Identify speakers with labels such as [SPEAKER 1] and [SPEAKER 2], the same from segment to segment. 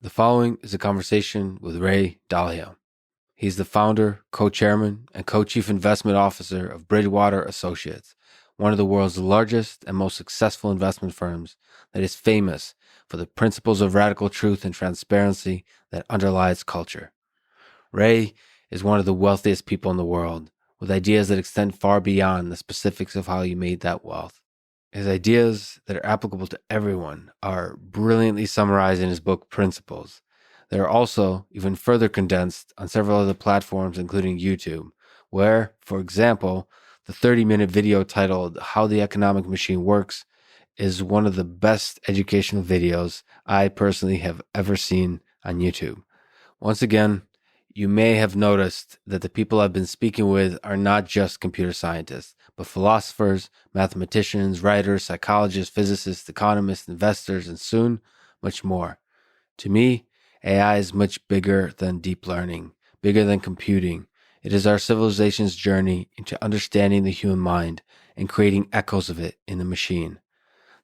[SPEAKER 1] The following is a conversation with Ray Dalio. He's the founder, co-chairman, and co-chief investment officer of Bridgewater Associates, one of the world's largest and most successful investment firms that is famous for the principles of radical truth and transparency that underlie its culture. Ray is one of the wealthiest people in the world, with ideas that extend far beyond the specifics of how he made that wealth. His ideas that are applicable to everyone are brilliantly summarized in his book Principles. They are also even further condensed on several other platforms, including YouTube, where, for example, the 30-minute video titled How the Economic Machine Works is one of the best educational videos I personally have ever seen on YouTube. Once again, you may have noticed that the people I've been speaking with are not just computer scientists, but philosophers, mathematicians, writers, psychologists, physicists, economists, investors, and soon, much more. To me, AI is much bigger than deep learning, bigger than computing. It is our civilization's journey into understanding the human mind and creating echoes of it in the machine.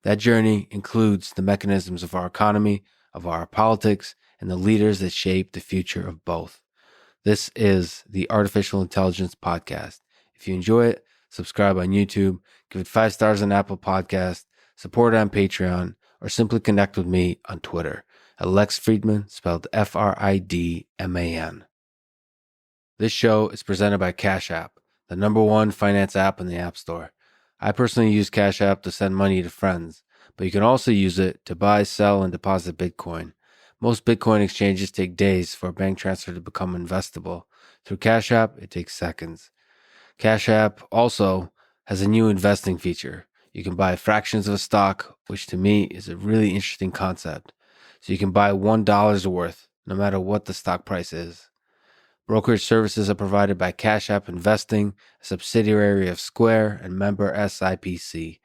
[SPEAKER 1] That journey includes the mechanisms of our economy, of our politics, and the leaders that shape the future of both. This is the Artificial Intelligence Podcast. If you enjoy it, subscribe on YouTube, give it 5 stars on Apple Podcast, support it on Patreon, or simply connect with me on Twitter at Lex Friedman, spelled F-R-I-D-M-A-N. This show is presented by Cash App, the #1 finance app in the App Store. I personally use Cash App to send money to friends, but you can also use it to buy, sell, and deposit Bitcoin. Most Bitcoin exchanges take days for a bank transfer to become investable. Through Cash App, it takes seconds. Cash App also has a new investing feature. You can buy fractions of a stock, which to me is a really interesting concept. So you can buy $1 worth, no matter what the stock price is. Brokerage services are provided by Cash App Investing, a subsidiary of Square and member SIPC.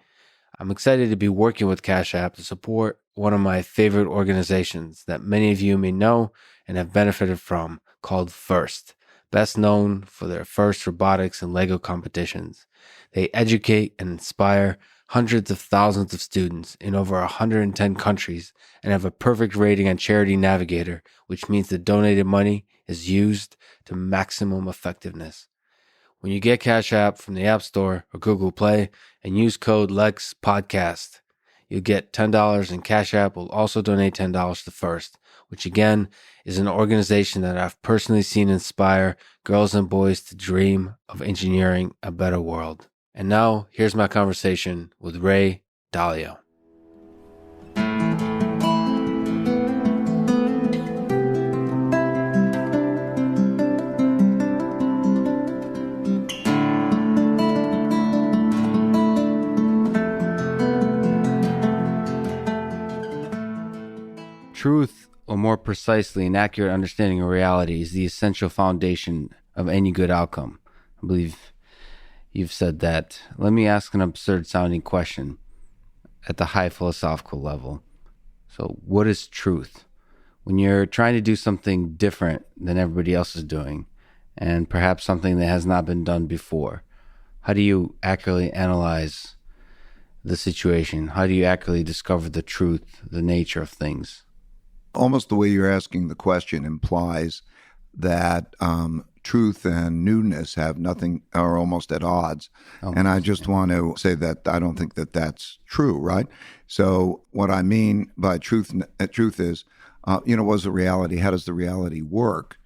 [SPEAKER 1] I'm excited to be working with Cash App to support one of my favorite organizations that many of you may know and have benefited from, called FIRST, best known for their FIRST robotics and Lego competitions. They educate and inspire hundreds of thousands of students in over 110 countries and have a perfect rating on Charity Navigator, which means the donated money is used to maximum effectiveness. When you get Cash App from the App Store or Google Play and use code LEXPODCAST, you'll get $10, and Cash App will also donate $10 to FIRST, which again is an organization that I've personally seen inspire girls and boys to dream of engineering a better world. And now, here's my conversation with Ray Dalio. Truth, or more precisely, an accurate understanding of reality, is the essential foundation of any good outcome. I believe you've said that. Let me ask an absurd-sounding question at the high philosophical level. So, what is truth? When you're trying to do something different than everybody else is doing, and perhaps something that has not been done before, how do you accurately analyze the situation? How do you accurately discover the truth, the nature of things?
[SPEAKER 2] Almost the way you're asking the question implies that truth and newness are almost at odds. And I just want to say that I don't think that that's true, right? So what I mean by truth is, what is the reality? How does the reality work?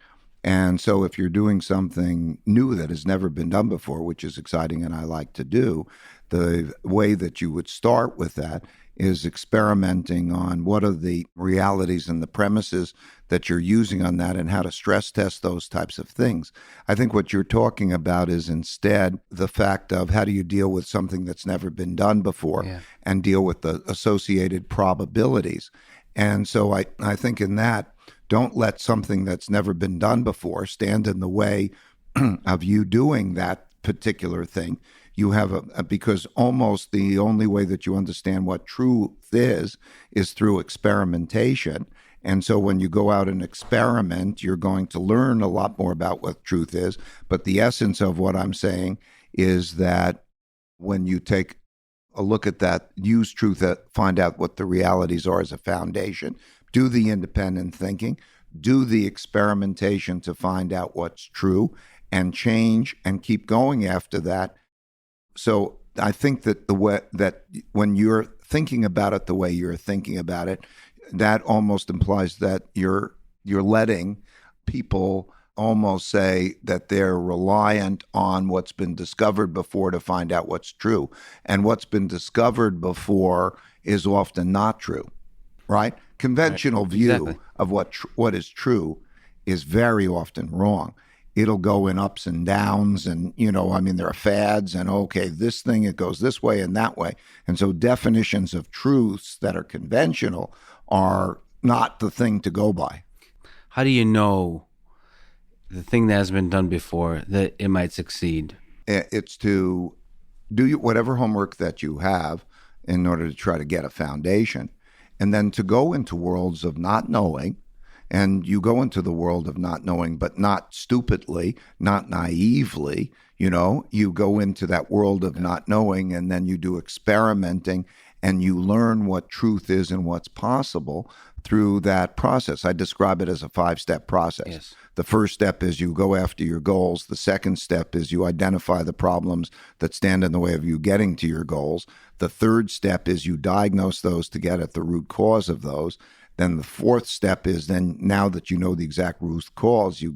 [SPEAKER 2] And so if you're doing something new that has never been done before, which is exciting and I like to do, the way that you would start with that is experimenting on what are the realities and the premises that you're using on that and how to stress test those types of things. I think what you're talking about is instead the fact of how do you deal with something that's never been done before and deal with the associated probabilities. And so I think in that, don't let something that's never been done before stand in the way of you doing that particular thing. You have because almost the only way that you understand what truth is through experimentation. And so when you go out and experiment, you're going to learn a lot more about what truth is. But the essence of what I'm saying is that when you take a look at that, use truth, find out what the realities are as a foundation. do the independent thinking, do the experimentation to find out what's true, and change and keep going after that. So I think that the way that when you're thinking about it the way you're thinking about it, that almost implies that you're letting people almost say that they're reliant on what's been discovered before to find out what's true. And what's been discovered before is often not true, right? Conventional view of what is true is very often wrong. It'll go in ups and downs, and, there are fads, and okay, this thing, it goes this way and that way. And so definitions of truths that are conventional are not the thing to go by.
[SPEAKER 1] How do you know the thing that has been done before that it might succeed?
[SPEAKER 2] It's to do whatever homework that you have in order to try to get a foundation, and then to go into worlds of not knowing. And you go into the world of not knowing, but not stupidly, not naively. You go into that world of not knowing, and then you do experimenting, and you learn what truth is and what's possible through that process. I describe it as a 5-step process.
[SPEAKER 1] Yes.
[SPEAKER 2] The first step is you go after your goals. The second step is you identify the problems that stand in the way of you getting to your goals. The third step is you diagnose those to get at the root cause of those. Then the fourth step is then, now that you know the exact root cause, you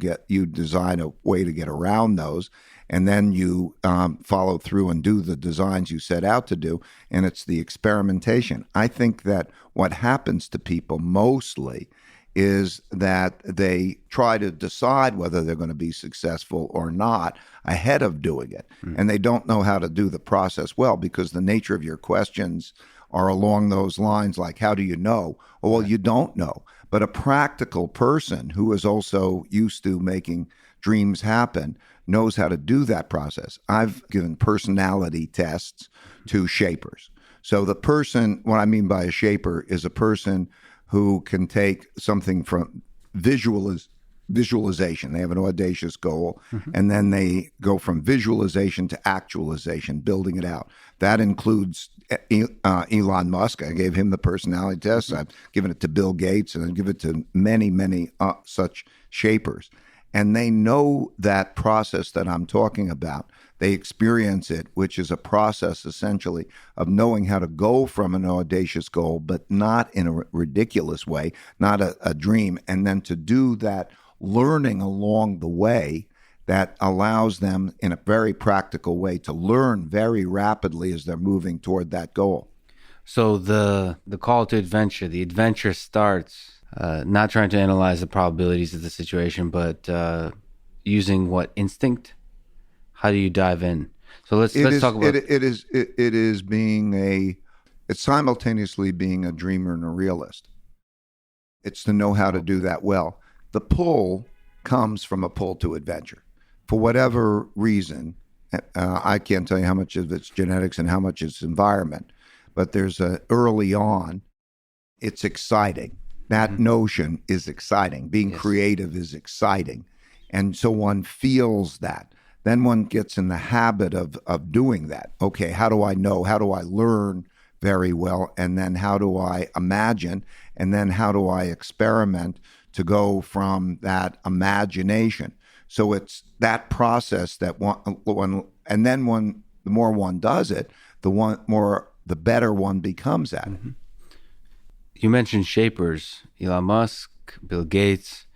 [SPEAKER 2] design a way to get around those, and then you follow through and do the designs you set out to do, and it's the experimentation. I think that what happens to people mostly is that they try to decide whether they're going to be successful or not ahead of doing it, and they don't know how to do the process well, because the nature of your questions are along those lines, like, how do you know? Well, you don't know. But a practical person who is also used to making dreams happen knows how to do that process. I've given personality tests to shapers. So what I mean by a shaper is a person who can take something from visualization. They have an audacious goal, and then they go from visualization to actualization, building it out. That includes Elon Musk. I gave him the personality test. I've given it to Bill Gates, and I give it to many, many such shapers. And they know that process that I'm talking about. They experience it, which is a process essentially of knowing how to go from an audacious goal, but not in a ridiculous way, not a dream, and then to do that learning along the way that allows them in a very practical way to learn very rapidly as they're moving toward that goal.
[SPEAKER 1] So the call to adventure, the adventure starts not trying to analyze the probabilities of the situation, but using what instinct? How do you dive in? So let's talk about
[SPEAKER 2] it's simultaneously being a dreamer and a realist. It's to know how to do that well. The pull comes from a pull to adventure. For whatever reason, I can't tell you how much of it's genetics and how much it's environment, but there's early on, it's exciting. That notion is exciting. Being creative is exciting. And so one feels that. Then one gets in the habit of doing that. Okay, how do I know? How do I learn very well? And then how do I imagine? And then how do I experiment to go from that imagination? So it's that process that the more one does it, the better one becomes at it.
[SPEAKER 1] You mentioned shapers, Elon Musk, Bill Gates.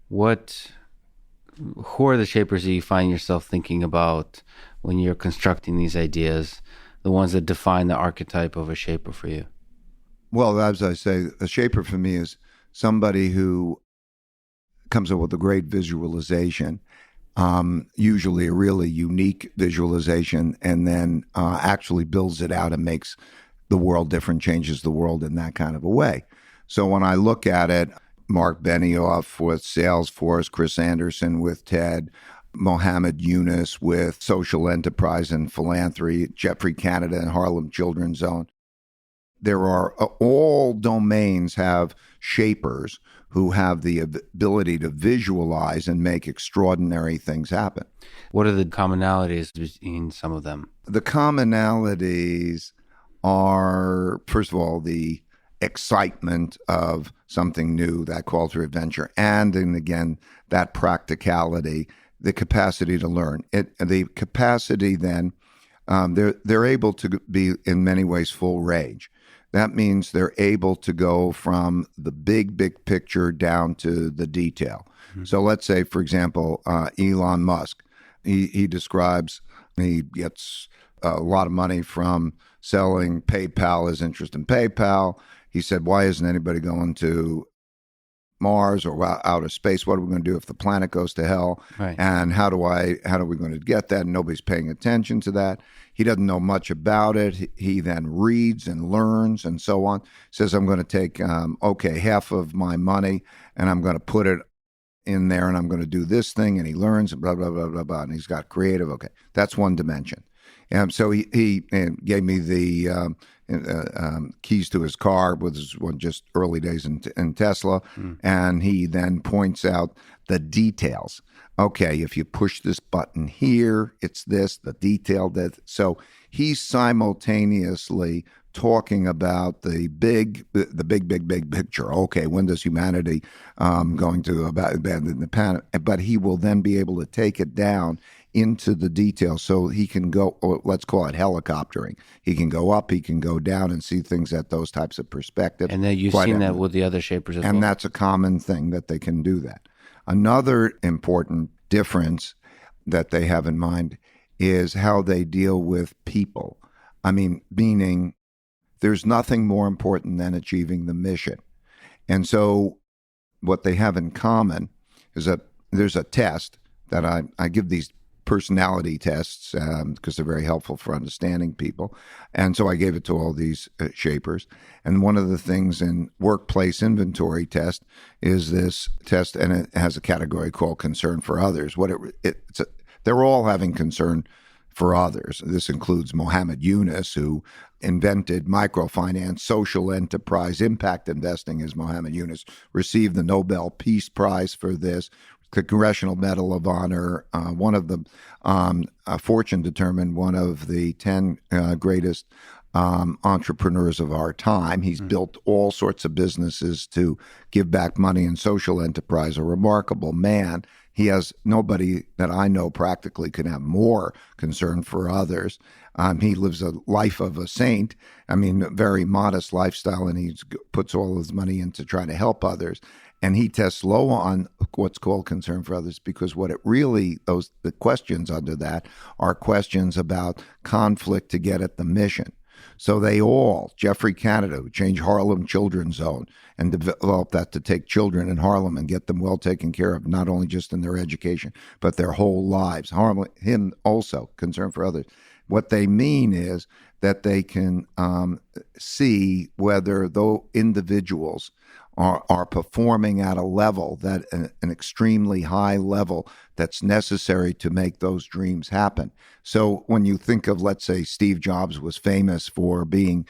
[SPEAKER 1] Who are the shapers that you find yourself thinking about when you're constructing these ideas, the ones that define the archetype of a shaper for you?
[SPEAKER 2] Well, as I say, a shaper for me is somebody who comes up with a great visualization, usually a really unique visualization, and then actually builds it out and makes the world different, changes the world in that kind of a way. So when I look at it, Mark Benioff with Salesforce, Chris Anderson with TED, Mohammed Yunus with social enterprise and philanthropy, Jeffrey Canada and Harlem Children's Zone. There are all domains have shapers who have the ability to visualize and make extraordinary things happen.
[SPEAKER 1] What are the commonalities between some of them?
[SPEAKER 2] The commonalities are, first of all, the excitement of something new, that call to adventure, and then again, that practicality, the capacity to learn. The capacity then, they're able to be in many ways full range. That means they're able to go from the big picture down to the detail. Mm-hmm. So let's say, for example, Elon Musk, he describes he gets a lot of money from selling PayPal, his interest in PayPal. He said, why isn't anybody going to Mars or outer space? What are we going to do if the planet goes to hell?
[SPEAKER 1] Right.
[SPEAKER 2] And how are we going to get that? And nobody's paying attention to that. He doesn't know much about it. He then reads and learns and so on. Says, I'm going to take, half of my money and I'm going to put it in there and I'm going to do this thing. And he learns and blah, blah, blah, blah, blah. And he's got creative. Okay. That's one dimension. So he gave me the keys to his car, was just early days in Tesla, and he then points out the details. Okay, if you push this button here, it's this, the detail that. So he's simultaneously talking about the big picture. Okay, when does humanity going to abandon the planet? But he will then be able to take it down into the details, so he can go, or let's call it helicoptering. He can go up, he can go down, and see things at those types of perspectives.
[SPEAKER 1] And then you've seen that with the other shapers as well.
[SPEAKER 2] And that's a common thing that they can do that. Another important difference that they have in mind is how they deal with people. I mean, meaning there's nothing more important than achieving the mission. And so what they have in common is that there's a test that I give these personality tests because they're very helpful for understanding people. And so I gave it to all these shapers. And one of the things in workplace inventory test is this test, and it has a category called concern for others. They're all having concern for others. This includes Mohammed Yunus, who invented microfinance, social enterprise, impact investing, as Mohammed Yunus received the Nobel Peace Prize for this. The Congressional Medal of Honor, one of the Fortune determined one of the 10 greatest entrepreneurs of our time. He's built all sorts of businesses to give back money in social enterprise, a remarkable man. He has nobody that I know practically can have more concern for others. He lives a life of a saint. I mean, a very modest lifestyle, and he puts all his money into trying to help others. And he tests low on what's called concern for others because what it really, the questions under that are questions about conflict to get at the mission. So they all, Jeffrey Canada, who changed Harlem Children's Zone and developed that to take children in Harlem and get them well taken care of, not only just in their education, but their whole lives. Him also, concern for others. What they mean is that they can see whether those individuals are performing at a level that an extremely high level that's necessary to make those dreams happen. So when you think of, let's say, Steve Jobs was famous for being,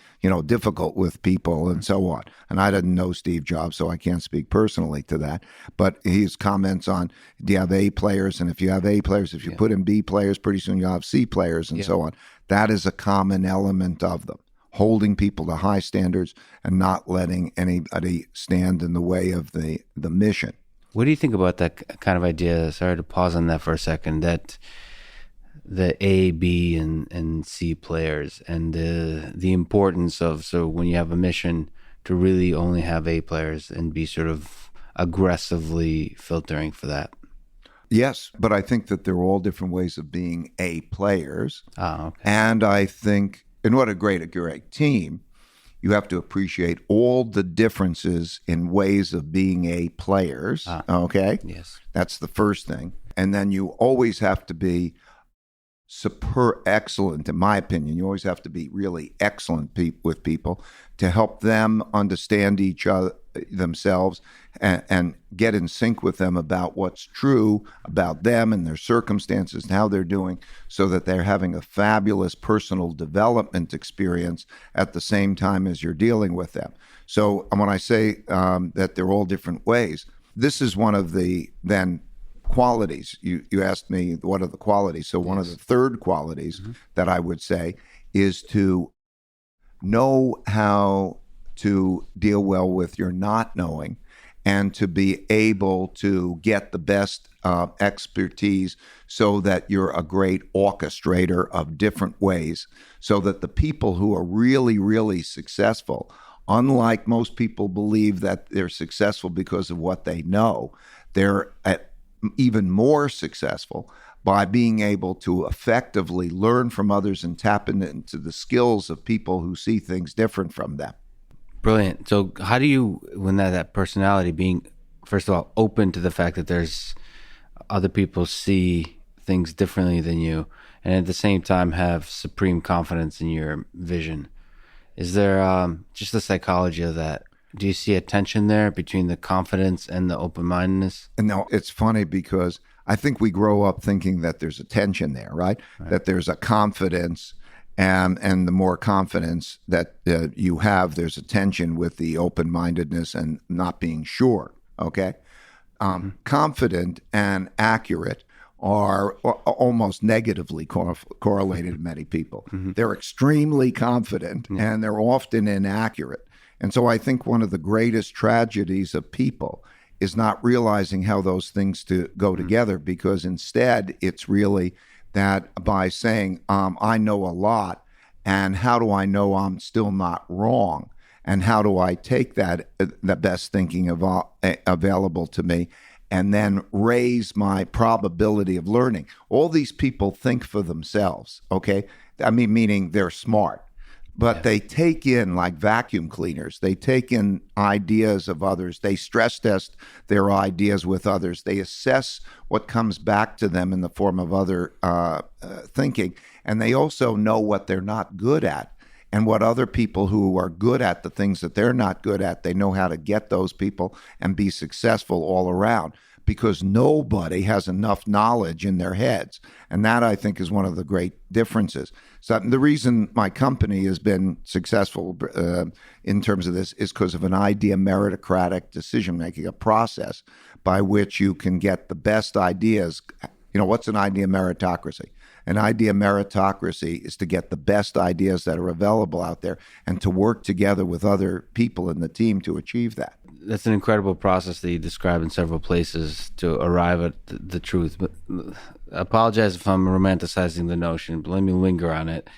[SPEAKER 2] difficult with people and so on. And I didn't know Steve Jobs, so I can't speak personally to that. But his comments on, do you have A players? And if you have A players, if you put in B players, pretty soon you'll have C players and so on. That is a common element of them. Holding people to high standards and not letting anybody stand in the way of the mission.
[SPEAKER 1] What do you think about that kind of idea? Sorry to pause on that for a second, that the A, B, and C players and the importance of, so when you have a mission, to really only have A players and be sort of aggressively filtering for that.
[SPEAKER 2] Yes, but I think that they're all different ways of being A players.
[SPEAKER 1] Okay.
[SPEAKER 2] And I think, in order to create a great team, you have to appreciate all the differences in ways of being A players. Okay?
[SPEAKER 1] Yes.
[SPEAKER 2] That's the first thing. And then you always have to be excellent, in my opinion. You always have to be really excellent with people to help them understand each other, themselves, and get in sync with them about what's true about them and their circumstances and how they're doing, so that they're having a fabulous personal development experience at the same time as you're dealing with them. So when I say that they're all different ways, this is one of the then qualities. You asked me what are the qualities. So one of the third qualities that I would say is to know how to deal well with your not knowing and to be able to get the best expertise so that you're a great orchestrator of different ways, so that the people who are really, really successful, unlike most people believe that they're successful because of what they know, they're even more successful by being able to effectively learn from others and tap into the skills of people who see things different from them.
[SPEAKER 1] Brilliant. So how do you, when that personality being, first of all, open to the fact that there's other people see things differently than you, and at the same time have supreme confidence in your vision? Is there just the psychology of that? Do you see a tension there between the confidence and the open-mindedness?
[SPEAKER 2] And no, it's funny because I think we grow up thinking that there's a tension there, right? That there's a confidence, and the more confidence that you have, there's a tension with the open-mindedness and not being sure, okay? Confident and accurate are almost negatively correlated to many people. They're extremely confident and they're often inaccurate. And so I think one of the greatest tragedies of people is not realizing how those things to go together, because instead it's really that by saying, I know a lot, and how do I know I'm still not wrong? And how do I take that, the best thinking available to me, and then raise my probability of learning? All these people think for themselves, okay? I mean, meaning they're smart, but they take in, like vacuum cleaners, they take in ideas of others. They stress test their ideas with others. They assess what comes back to them in the form of other thinking. And they also know what they're not good at. And what other people who are good at the things that they're not good at, they know how to get those people and be successful all around, because nobody has enough knowledge in their heads. And that, I think, is one of the great differences. So the reason my company has been successful in terms of this is because of an idea meritocratic decision-making, a process by which you can get the best ideas. You know, what's an idea meritocracy? An idea meritocracy is to get the best ideas that are available out there and to work together with other people in the team to achieve that.
[SPEAKER 1] That's an incredible process that you describe in several places to arrive at the truth. But I apologize if I'm romanticizing the notion, but let me linger on it.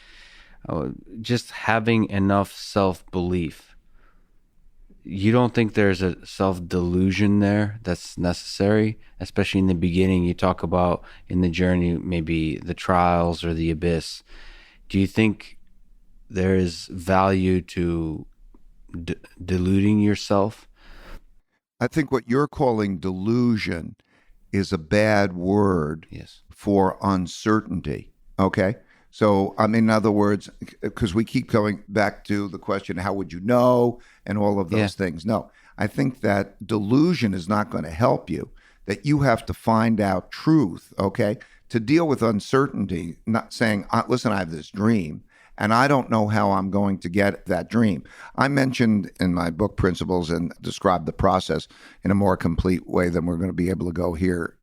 [SPEAKER 1] Just having enough self-belief. You don't think there's a self-delusion there that's necessary, especially in the beginning? You talk about in the journey, maybe the trials or the abyss. Do you think there is value to deluding yourself?
[SPEAKER 2] I think what you're calling delusion is a bad word for uncertainty, okay? So, I mean, in other words, because we keep going back to the question, how would you know, and all of those things. No, I think that delusion is not going to help you, that you have to find out truth, okay? To deal with uncertainty, not saying, listen, I have this dream, and I don't know how I'm going to get that dream. I mentioned in my book Principles and described the process in a more complete way than we're going to be able to go here.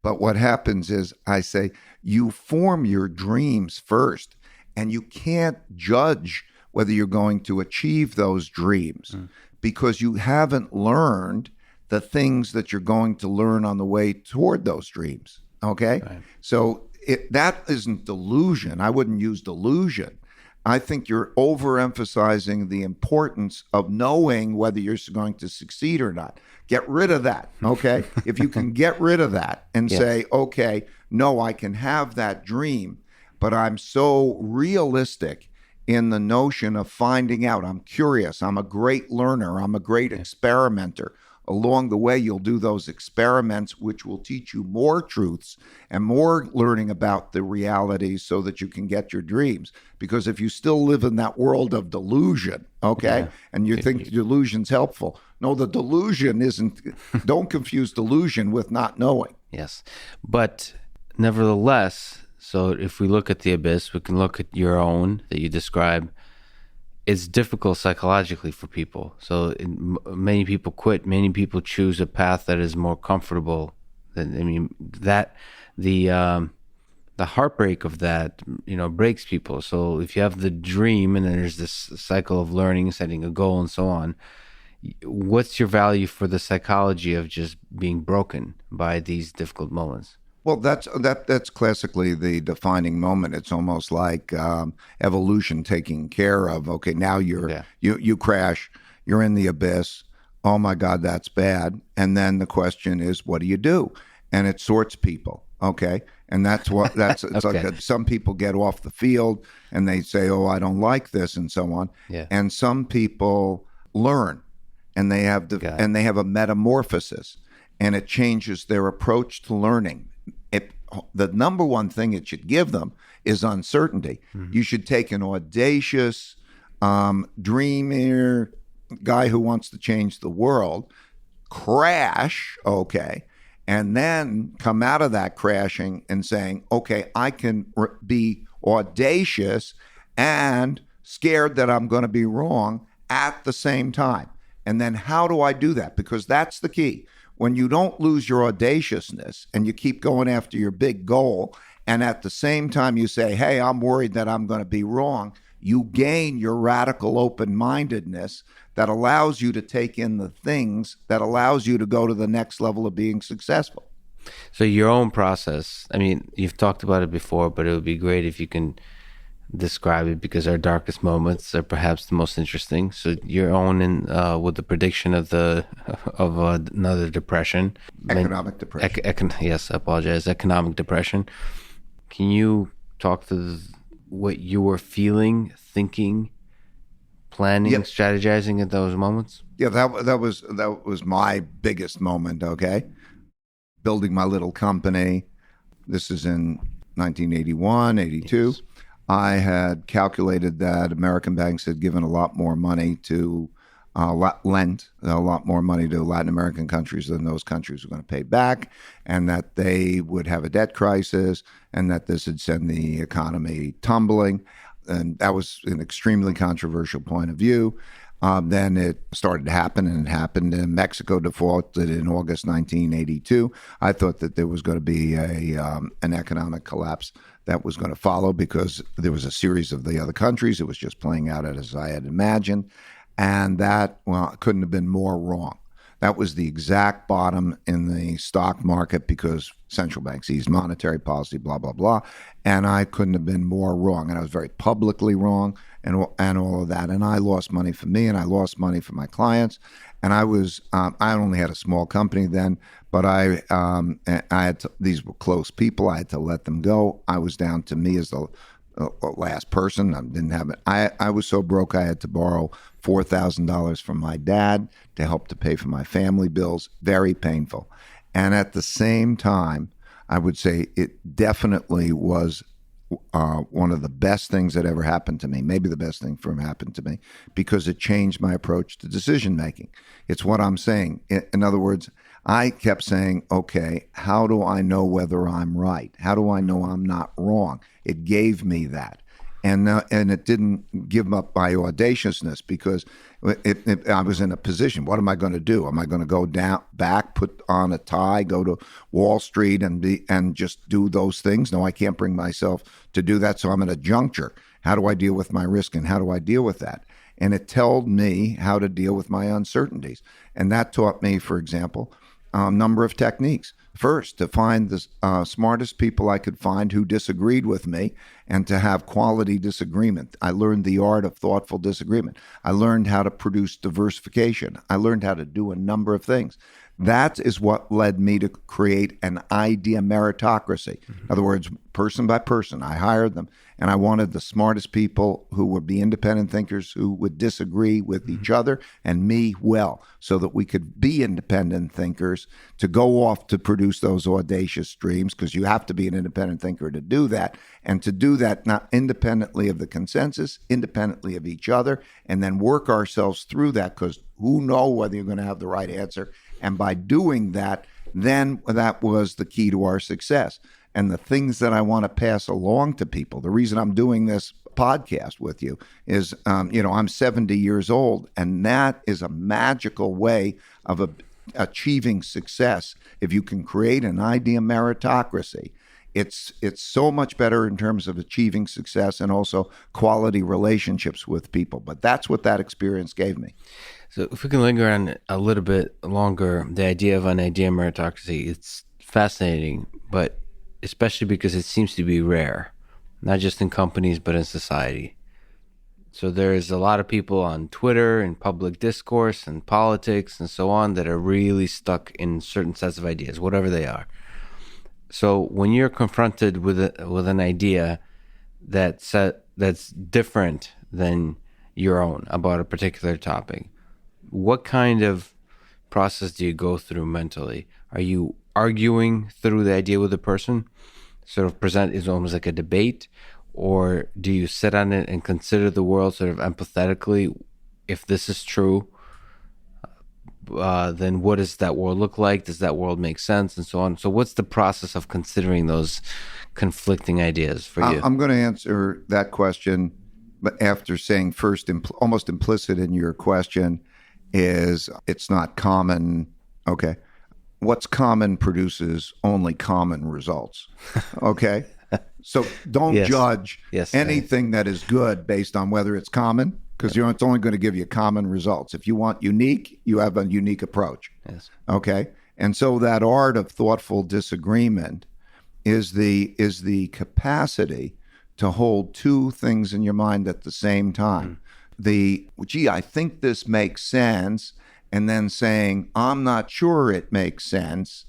[SPEAKER 2] But what happens is I say, you form your dreams first, and you can't judge whether you're going to achieve those dreams because you haven't learned the things that you're going to learn on the way toward those dreams, okay? Right. So that isn't delusion. I wouldn't use delusion. I think you're overemphasizing the importance of knowing whether you're going to succeed or not. Get rid of that, okay? If you can get rid of that and say, okay, no, I can have that dream, but I'm so realistic in the notion of finding out. I'm curious. I'm a great learner. I'm a great experimenter. Along the way, you'll do those experiments, which will teach you more truths and more learning about the realities so that you can get your dreams. Because if you still live in that world of delusion, okay, and you think delusion's helpful, no, the delusion isn't. Don't confuse delusion with not knowing.
[SPEAKER 1] Yes. But nevertheless, so if we look at the abyss, we can look at your own that you describe. It's difficult psychologically for people. So many people quit. Many people choose a path that is more comfortable. the heartbreak of that, breaks people. So if you have the dream and then there's this cycle of learning, setting a goal and so on, what's your value for the psychology of just being broken by these difficult moments?
[SPEAKER 2] Well, that's classically the defining moment. It's almost like evolution taking care of. Okay, now you crash, you're in the abyss. Oh my God, that's bad. And then the question is, what do you do? And it sorts people. Okay, and that's it's
[SPEAKER 1] Okay.
[SPEAKER 2] like some people get off the field and they say, oh, I don't like this, and so on.
[SPEAKER 1] Yeah.
[SPEAKER 2] And some people learn, and they have and they have a metamorphosis, and it changes their approach to learning. The number one thing it should give them is uncertainty. Mm-hmm. You should take an audacious, dreamer guy who wants to change the world, crash, okay, and then come out of that crashing and saying, okay, I can be audacious and scared that I'm going to be wrong at the same time. And then how do I do that? Because that's the key. When you don't lose your audaciousness and you keep going after your big goal, and at the same time you say, hey, I'm worried that I'm going to be wrong, you gain your radical open-mindedness that allows you to take in the things that allows you to go to the next level of being successful.
[SPEAKER 1] So your own process, I mean, you've talked about it before, but it would be great if you can describe it, because our darkest moments are perhaps the most interesting. So your own with the prediction of another depression,
[SPEAKER 2] economic depression.
[SPEAKER 1] Yes, I apologize. Economic depression. Can you talk to what you were feeling, thinking, planning, strategizing at those moments?
[SPEAKER 2] Yeah, that was my biggest moment. Okay, building my little company. This is in 1981, 82. Yes. I had calculated that American banks had given a lot more money to lent a lot more money to Latin American countries than those countries were going to pay back, and that they would have a debt crisis, and that this would send the economy tumbling. And that was an extremely controversial point of view. Then it started to happen, and it happened. And Mexico defaulted in August 1982. I thought that there was going to be an economic collapse that was going to follow, because there was a series of the other countries. It was just playing out as I had imagined. And that, well, couldn't have been more wrong. That was the exact bottom in the stock market, because central banks eased monetary policy, blah, blah, blah. And I couldn't have been more wrong. And I was very publicly wrong and all of that. And I lost money for me, and I lost money for my clients. And I only had a small company then, but I had to, these were close people. I had to let them go. I was down to me as the last person. I didn't have it. I was so broke I had to borrow $4,000 from my dad to help to pay for my family bills. Very painful. And at the same time, I would say it definitely was one of the best things that ever happened to me, maybe the best thing from happened to me, because it changed my approach to decision making. It's what I'm saying. In other words, I kept saying, okay, how do I know whether I'm right? How do I know I'm not wrong? It gave me that. And it didn't give up my audaciousness, because I was in a position. What am I going to do? Am I going to go back, put on a tie, go to Wall Street and just do those things? No, I can't bring myself to do that. So I'm at a juncture. How do I deal with my risk, and how do I deal with that? And it told me how to deal with my uncertainties. And that taught me, for example, a number of techniques. First, to find the smartest people I could find who disagreed with me, and to have quality disagreement. I learned the art of thoughtful disagreement. I learned how to produce diversification. I learned how to do a number of things. That is what led me to create an idea meritocracy. In other words, person by person, I hired them, and I wanted the smartest people who would be independent thinkers, who would disagree with each other and me well, so that we could be independent thinkers to go off to produce those audacious dreams, because you have to be an independent thinker to do that, and to do that not independently of the consensus, independently of each other, and then work ourselves through that, because who knows whether you're going to have the right answer. And by doing that, then that was the key to our success. And the things that I want to pass along to people, the reason I'm doing this podcast with you is, I'm 70 years old, and that is a magical way of achieving success. If you can create an idea meritocracy, it's so much better in terms of achieving success and also quality relationships with people. But that's what that experience gave me.
[SPEAKER 1] So if we can linger on a little bit longer, the idea of an idea meritocracy, it's fascinating, but especially because it seems to be rare, not just in companies, but in society. So there's a lot of people on Twitter and public discourse and politics and so on that are really stuck in certain sets of ideas, whatever they are. So when you're confronted with an idea that's different than your own about a particular topic, what kind of process do you go through mentally? Are you arguing through the idea with the person, sort of present is almost like a debate, or do you sit on it and consider the world sort of empathetically? If this is true, then what does that world look like? Does that world make sense? And so on. So what's the process of considering those conflicting ideas for you?
[SPEAKER 2] I'm going to answer that question, but after saying first, almost implicit in your question is it's not common. Okay. What's common produces only common results. Okay. So don't judge anything that is good based on whether it's common, because it's only going to give you common results. If you want unique, you have a unique approach.
[SPEAKER 1] Yes.
[SPEAKER 2] Okay. And so that art of thoughtful disagreement is the capacity to hold two things in your mind at the same time. I think this makes sense, and then saying, I'm not sure it makes sense,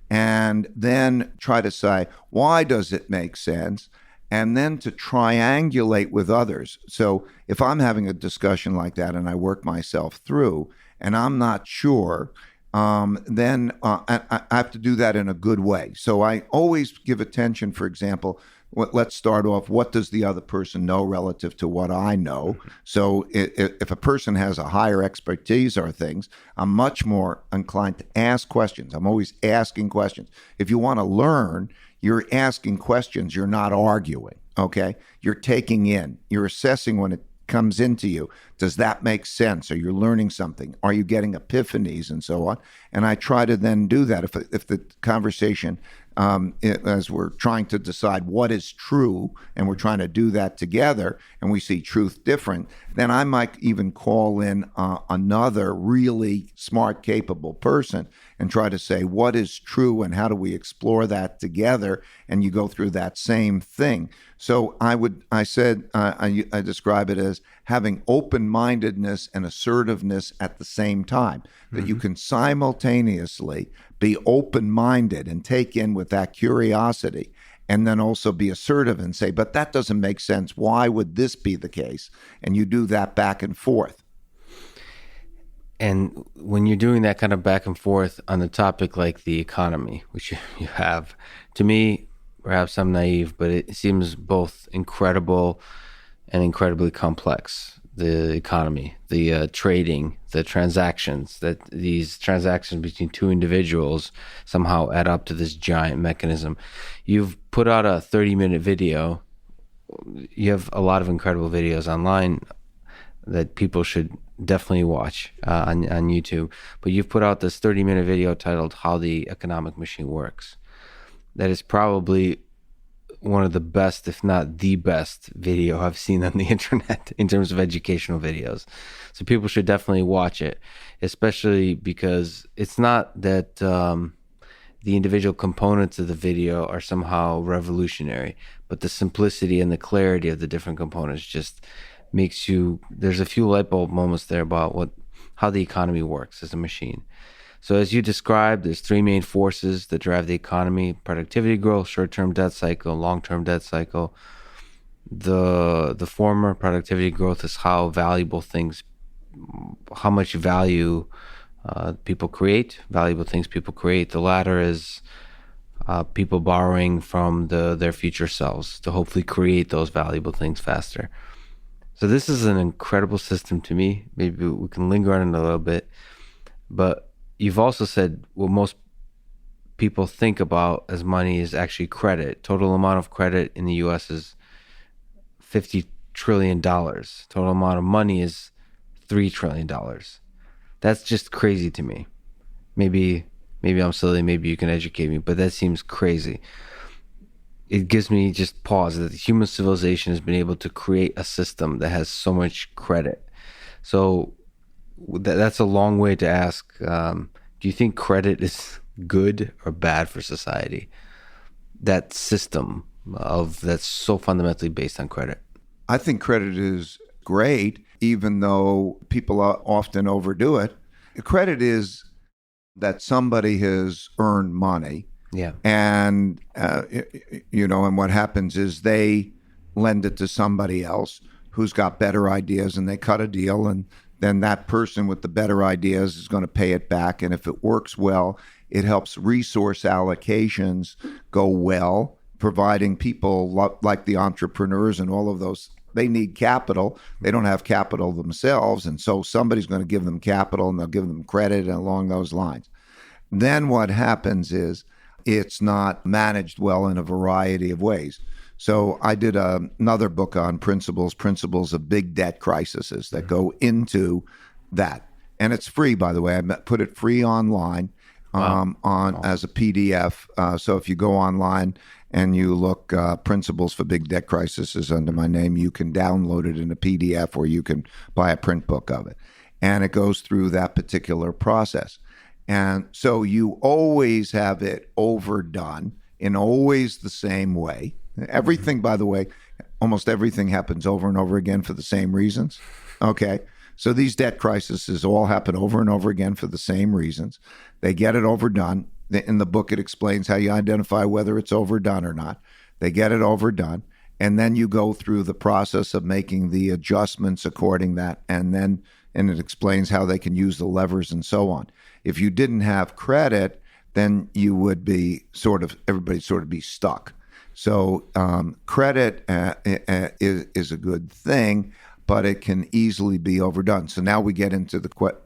[SPEAKER 2] and then try to say, why does it make sense? And then to triangulate with others. So if I'm having a discussion like that and I work myself through and I'm not sure, then I have to do that in a good way. So I always give attention, for example, let's start off, what does the other person know relative to what I know? So if a person has a higher expertise or things, I'm much more inclined to ask questions. I'm always asking questions. If you want to learn, you're asking questions. You're not arguing, okay? You're taking in. You're assessing when it comes into you. Does that make sense? Are you learning something? Are you getting epiphanies and so on? And I try to then do that. If the conversation, as we're trying to decide what is true, and we're trying to do that together, and we see truth different, then I might even call in another really smart, capable person and try to say what is true and how do we explore that together, and you go through that same thing. So I describe it as having open-mindedness and assertiveness at the same time, that you can simultaneously be open-minded and take in with that curiosity, and then also be assertive and say, but that doesn't make sense. Why would this be the case? And you do that back and forth.
[SPEAKER 1] And when you're doing that kind of back and forth on a topic like the economy, which you have, to me, perhaps I'm naive, but it seems both incredible and incredibly complex. The economy, the trading, the transactions, that these transactions between two individuals somehow add up to this giant mechanism. You've put out a 30-minute video. You have a lot of incredible videos online that people should definitely watch on YouTube. But you've put out this 30-minute video titled How the Economic Machine Works. That is probably one of the best, if not the best video I've seen on the internet in terms of educational videos. So people should definitely watch it, especially because it's not that the individual components of the video are somehow revolutionary, but the simplicity and the clarity of the different components just makes you, there's a few light bulb moments there about how the economy works as a machine. So as you described, there's three main forces that drive the economy: productivity growth, short-term debt cycle, long-term debt cycle. The former, productivity growth, is how much value people create, valuable things people create. The latter is people borrowing from their future selves to hopefully create those valuable things faster. So this is an incredible system to me. Maybe we can linger on it a little bit, but you've also said what most people think about as money is actually credit. Total amount of credit in the U.S. is $50 trillion. Total amount of money is $3 trillion. That's just crazy to me. Maybe I'm silly. Maybe you can educate me, but that seems crazy. it gives me just pause that the human civilization has been able to create a system that has so much credit. So that's a long way to ask. Do you think credit is good or bad for society? That system of that's so fundamentally based on credit.
[SPEAKER 2] I think credit is great, even though people often overdo it. Credit is that somebody has earned money.
[SPEAKER 1] Yeah.
[SPEAKER 2] And, and what happens is they lend it to somebody else who's got better ideas, and they cut a deal, and then that person with the better ideas is going to pay it back. And if it works well, it helps resource allocations go well, providing people like the entrepreneurs and all of those. They need capital. They don't have capital themselves. And so somebody's going to give them capital, and they'll give them credit, and along those lines. Then what happens is it's not managed well in a variety of ways. So I did another book on principles of big debt crises that go into that. And it's free, by the way. I put it free online as a PDF. So if you go online and you look Principles for Big Debt Crises under my name, you can download it in a PDF, or you can buy a print book of it. And it goes through that particular process. And so you always have it overdone in always the same way. Everything, by the way, almost everything happens over and over again for the same reasons. Okay. So these debt crises all happen over and over again for the same reasons. They get it overdone. In the book, it explains how you identify whether it's overdone or not. They get it overdone. And then you go through the process of making the adjustments according that. And it explains how they can use the levers and so on. If you didn't have credit, then you would be everybody be stuck. So credit is a good thing, but it can easily be overdone. So now we get into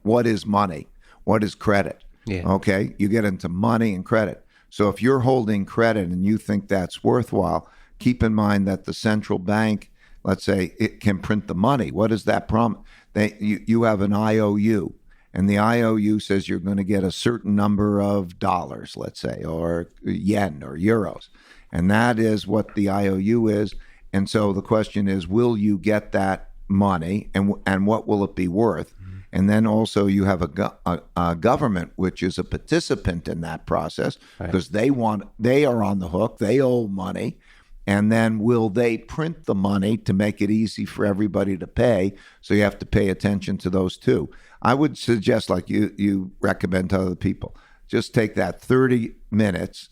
[SPEAKER 2] what is money? What is credit?
[SPEAKER 1] Yeah.
[SPEAKER 2] Okay, you get into money and credit. So if you're holding credit and you think that's worthwhile, keep in mind that the central bank, let's say, it can print the money. What is that promise? You have an IOU. And the IOU says you're going to get a certain number of dollars, let's say, or yen or euros. And that is what the IOU is. And so the question is, will you get that money, and what will it be worth? Mm-hmm. And then also you have a government, which is a participant in that process, because they are on the hook. They owe money. And then will they print the money to make it easy for everybody to pay? So you have to pay attention to those two. I would suggest, like you recommend to other people, just take that 30 minutes,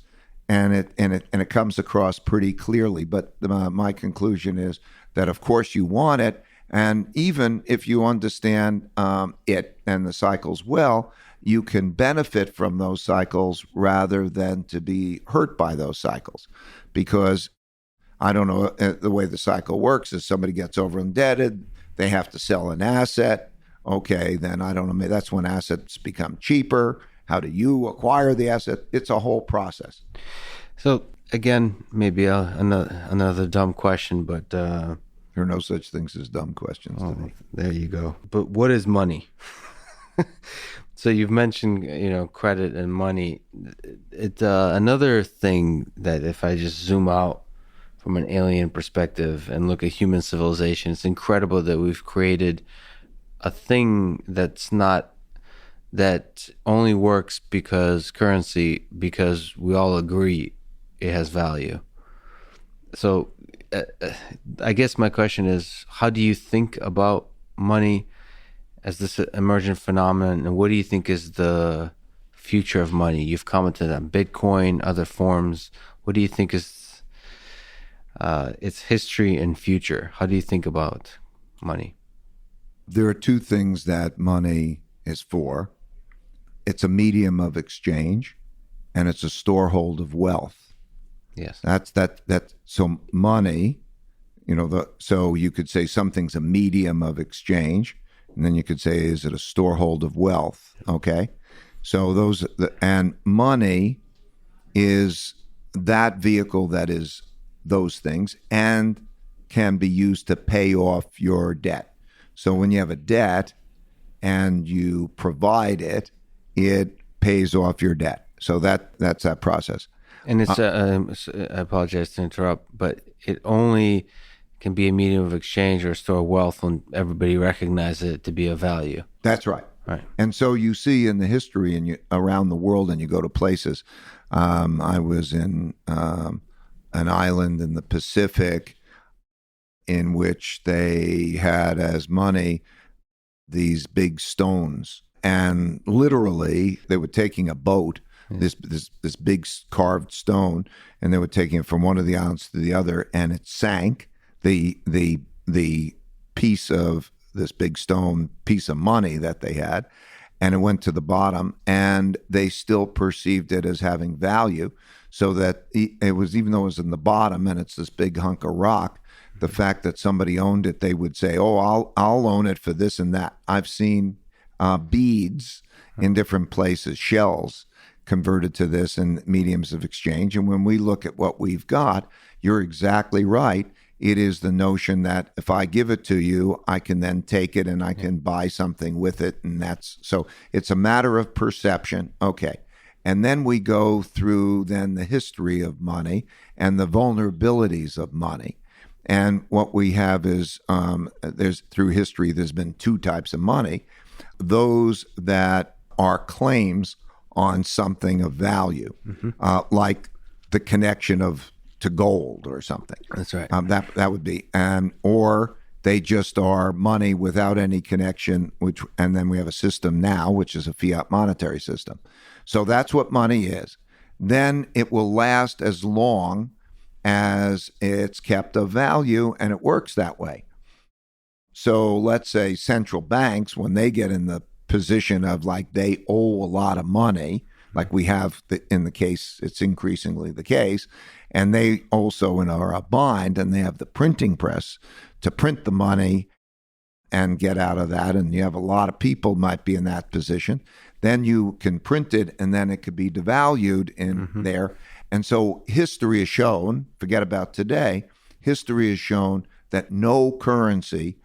[SPEAKER 2] and it comes across pretty clearly. But my conclusion is that, of course, you want it, and even if you understand it and the cycles well, you can benefit from those cycles rather than to be hurt by those cycles, because I don't know, the way the cycle works is somebody gets over indebted, they have to sell an asset. Okay, then I don't know, that's when assets become cheaper. How do you acquire the asset? It's a whole process.
[SPEAKER 1] So again, maybe another dumb question, but
[SPEAKER 2] there are no such things as dumb questions to me.
[SPEAKER 1] There you go. But what is money? So you've mentioned, credit and money. It's another thing that, if I just zoom out from an alien perspective and look at human civilization, it's incredible that we've created a thing that only works because we all agree it has value. So I guess my question is, how do you think about money as this emergent phenomenon, and what do you think is the future of money? You've commented on Bitcoin, other forms. What do you think is its history and future? How do you think about money?
[SPEAKER 2] There are two things that money is for. It's a medium of exchange, and it's a storehold of wealth.
[SPEAKER 1] Yes.
[SPEAKER 2] That's so money, so you could say something's a medium of exchange, and then you could say, is it a storehold of wealth? Okay. So and money is that vehicle that is those things and can be used to pay off your debt. So when you have a debt and you provide it, it pays off your debt. So that's that process.
[SPEAKER 1] And I apologize to interrupt, but it only can be a medium of exchange or a store of wealth when everybody recognizes it to be of value.
[SPEAKER 2] That's right.
[SPEAKER 1] Right.
[SPEAKER 2] And so you see in the history and around the world, and you go to places. I was in an island in the Pacific in which they had as money these big stones, and literally they were taking a boat, this big carved stone, and they were taking it from one of the islands to the other, and it sank. The piece of this big stone piece of money that they had, and it went to the bottom, and they still perceived it as having value, so that it was, even though it was in the bottom and it's this big hunk of rock, the fact that somebody owned it, they would say, "Oh, I'll own it for this and that." I've seen beads in different places, shells converted to this and mediums of exchange. And when we look at what we've got, you're exactly right. It is the notion that if I give it to you, I can then take it and I can buy something with it. And so it's a matter of perception. Okay. And then we go through then the history of money and the vulnerabilities of money. And what we have is through history, there's been two types of money. Those that are claims on something of value, like the connection to gold or something.
[SPEAKER 1] That's right.
[SPEAKER 2] That would be, or they just are money without any connection. And then we have a system now, which is a fiat monetary system. So that's what money is. Then it will last as long as it's kept of value, and it works that way. So let's say central banks, when they get in the position of like they owe a lot of money, like we have in the case, it's increasingly the case, and they also are a bind, and they have the printing press to print the money and get out of that, and you have a lot of people might be in that position, then you can print it, and then it could be devalued in there. And so history has shown, forget about today, history has shown that no currency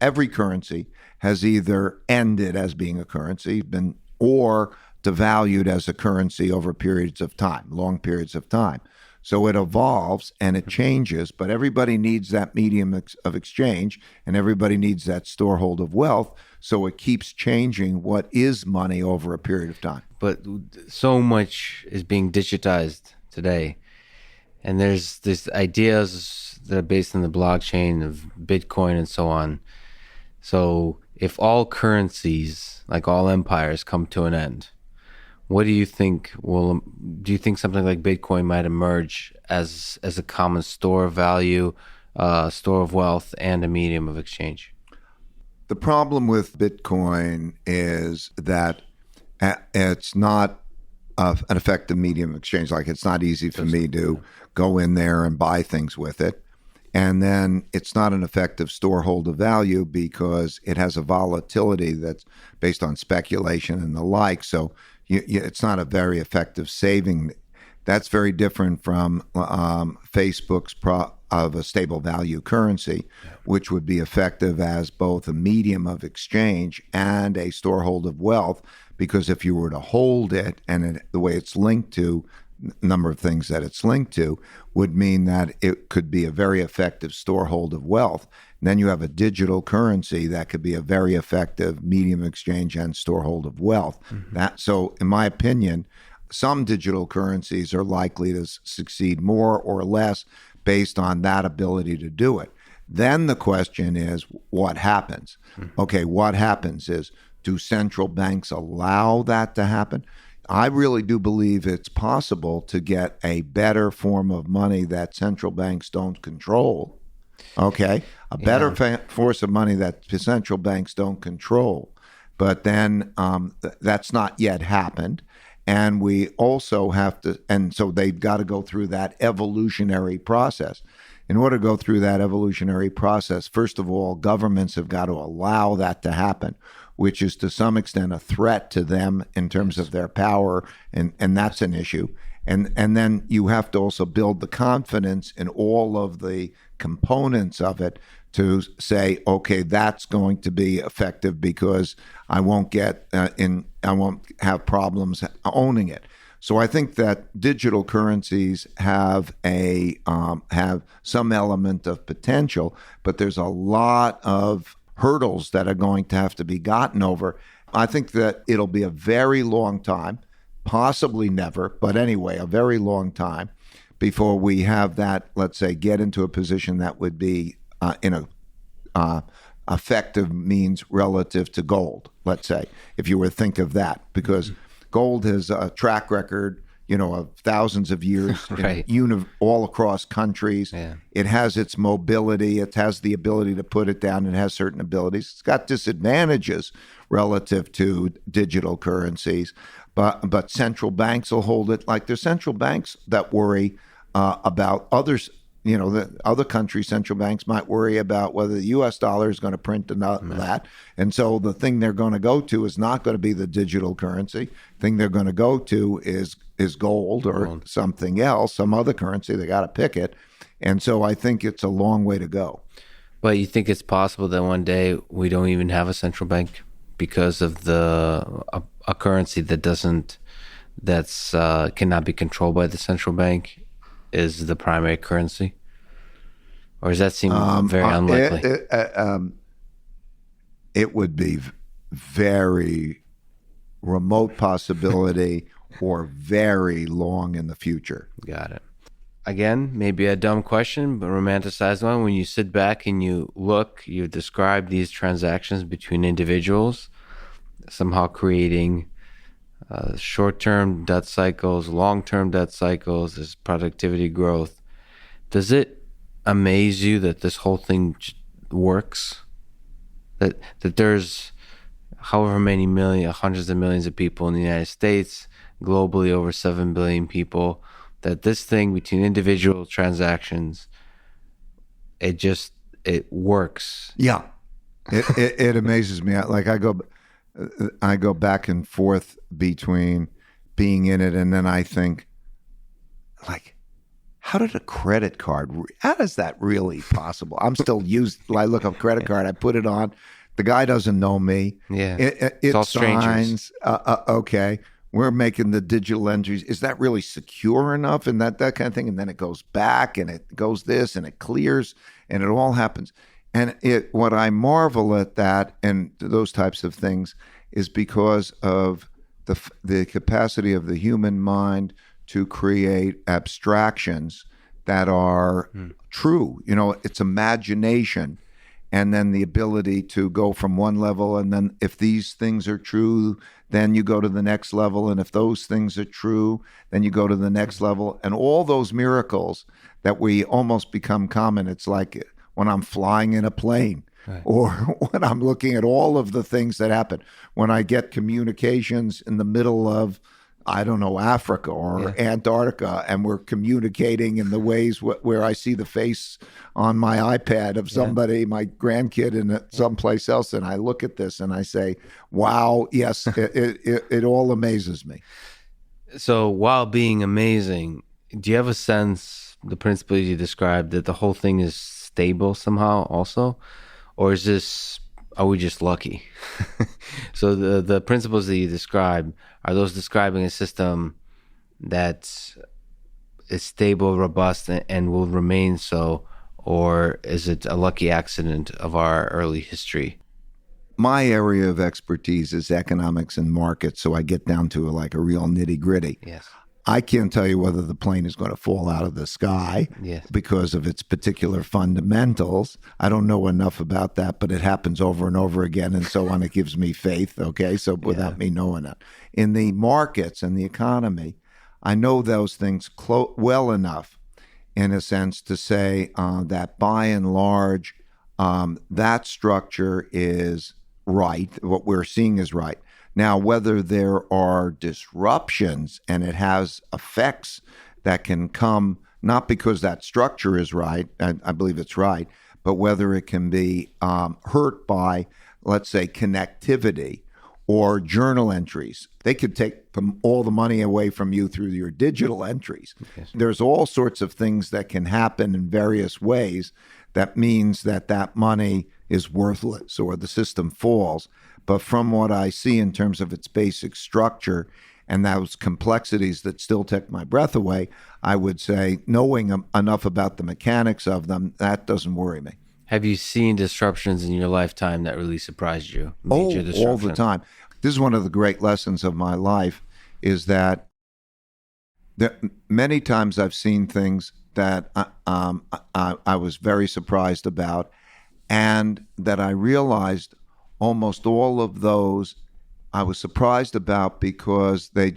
[SPEAKER 2] every currency has either ended as being a currency, or devalued as a currency over periods of time, long periods of time. So it evolves and it changes, but everybody needs that medium of exchange, and everybody needs that storehold of wealth. So it keeps changing what is money over a period of time.
[SPEAKER 1] But so much is being digitized today, and there's ideas that are based on the blockchain of Bitcoin and so on. So if all currencies, like all empires, come to an end, what do you think do you think something like Bitcoin might emerge as a common store of value, store of wealth, and a medium of exchange?
[SPEAKER 2] The problem with Bitcoin is that it's not an effective medium of exchange. Like, it's not easy for me to go in there and buy things with it. And then it's not an effective storehold of value because it has a volatility that's based on speculation and the like. So it's not a very effective saving. That's very different from Facebook's of a stable value currency, which would be effective as both a medium of exchange and a storehold of wealth. Because if you were to hold it, and the way it's linked to, number of things that it's linked to, would mean that it could be a very effective storehold of wealth. And then you have a digital currency that could be a very effective medium of exchange and storehold of wealth. So in my opinion, some digital currencies are likely to succeed more or less based on that ability to do it. Then the question is, what happens? Okay, what happens is, do central banks allow that to happen? I really do believe it's possible to get a better form of money that central banks don't control. Okay, a better force of money that central banks don't control. But then that's not yet happened. And we also have to, and so they've got to go through that evolutionary process. In order to go through that evolutionary process, first of all, governments have got to allow that to happen, which is to some extent a threat to them in terms of their power, and that's an issue. And then you have to also build the confidence in all of the components of it to say, okay, that's going to be effective because I won't I won't have problems owning it. So I think that digital currencies have have some element of potential, but there's a lot of hurdles that are going to have to be gotten over. I think that it'll be a very long time, possibly never, but anyway, a very long time before we have that, let's say, get into a position that would be in a effective means relative to gold, let's say, if you were to think of that, because gold has a track record, of thousands of years
[SPEAKER 1] right.
[SPEAKER 2] All across countries.
[SPEAKER 1] Yeah.
[SPEAKER 2] It has its mobility. It has the ability to put it down. It has certain abilities. It's got disadvantages relative to digital currencies, but central banks will hold it. Like there's central banks that worry about others. The other countries' central banks might worry about whether the U.S. dollar is going to print that. And so the thing they're going to go to is not going to be the digital currency. The thing they're going to go to is gold or something else, some other currency. They got to pick it. And so I think it's a long way to go.
[SPEAKER 1] But you think it's possible that one day we don't even have a central bank because of a currency that's cannot be controlled by the central bank is the primary currency? Or does that seem very unlikely?
[SPEAKER 2] It would be very remote possibility or very long in the future.
[SPEAKER 1] Got it. Again, maybe a dumb question, but romanticized one. When you sit back and you describe these transactions between individuals, somehow creating short-term debt cycles, long-term debt cycles, this productivity growth. Does it amaze you that this whole thing works? That there's however many hundreds of millions of people in the United States, globally over 7 billion people, that this thing between individual transactions, it works.
[SPEAKER 2] Yeah, it amazes me. I go back and forth between being in it, and then I think, how did a credit card? How is that really possible? I'm still used. I look up credit card. I put it on. The guy doesn't know me.
[SPEAKER 1] Yeah,
[SPEAKER 2] it's
[SPEAKER 1] all
[SPEAKER 2] signs. Okay, we're making the digital entries. Is that really secure enough? And that kind of thing. And then it goes back, and it goes this, and it clears, and it all happens. And what I marvel at that and those types of things is because of the capacity of the human mind to create abstractions that are true. It's imagination, and then the ability to go from one level, and then if these things are true, then you go to the next level, and if those things are true, then you go to the next level, and all those miracles that we almost become common. It's like when I'm flying in a plane, right, or when I'm looking at all of the things that happen, when I get communications in the middle of, I don't know, Africa or Antarctica, and we're communicating in the ways where I see the face on my iPad of somebody, my grandkid in someplace else, and I look at this and I say, wow, yes, it all amazes me.
[SPEAKER 1] So while being amazing, do you have a sense, the principles you described, that the whole thing is stable somehow also? Or are we just lucky? So the principles that you describe, are those describing a system that is stable, robust, and will remain so? Or is it a lucky accident of our early history?
[SPEAKER 2] My area of expertise is economics and markets, so I get down to a real nitty-gritty.
[SPEAKER 1] Yes.
[SPEAKER 2] I can't tell you whether the plane is going to fall out of the sky because of its particular fundamentals. I don't know enough about that, but it happens over and over again and so on. It gives me faith, okay? So without me knowing that. In the markets and the economy, I know those things well enough, in a sense, to say that by and large, that structure is right. What we're seeing is right. Now, whether there are disruptions and it has effects that can come, not because that structure is right, I believe it's right, but whether it can be hurt by, let's say, connectivity or journal entries. They could take all the money away from you through your digital entries. Yes. There's all sorts of things that can happen in various ways that means that that money is worthless or the system falls. But from what I see in terms of its basic structure and those complexities that still take my breath away, I would say knowing enough about the mechanics of them, that doesn't worry me.
[SPEAKER 1] Have you seen disruptions in your lifetime that really surprised you?
[SPEAKER 2] All the time. This is one of the great lessons of my life, is that many times I've seen things that I was very surprised about, and that I realized almost all of those I was surprised about because they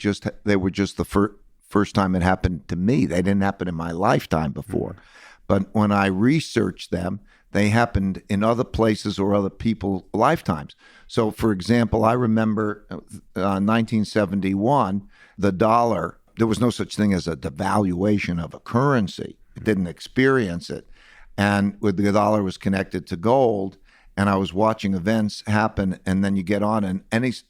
[SPEAKER 2] were just the first time it happened to me. They didn't happen in my lifetime before. But when I researched them, they happened in other places or other people's lifetimes. So, for example, I remember 1971, the dollar, there was no such thing as a devaluation of a currency. It didn't experience it. And the dollar was connected to gold, and I was watching events happen, and then you get on, and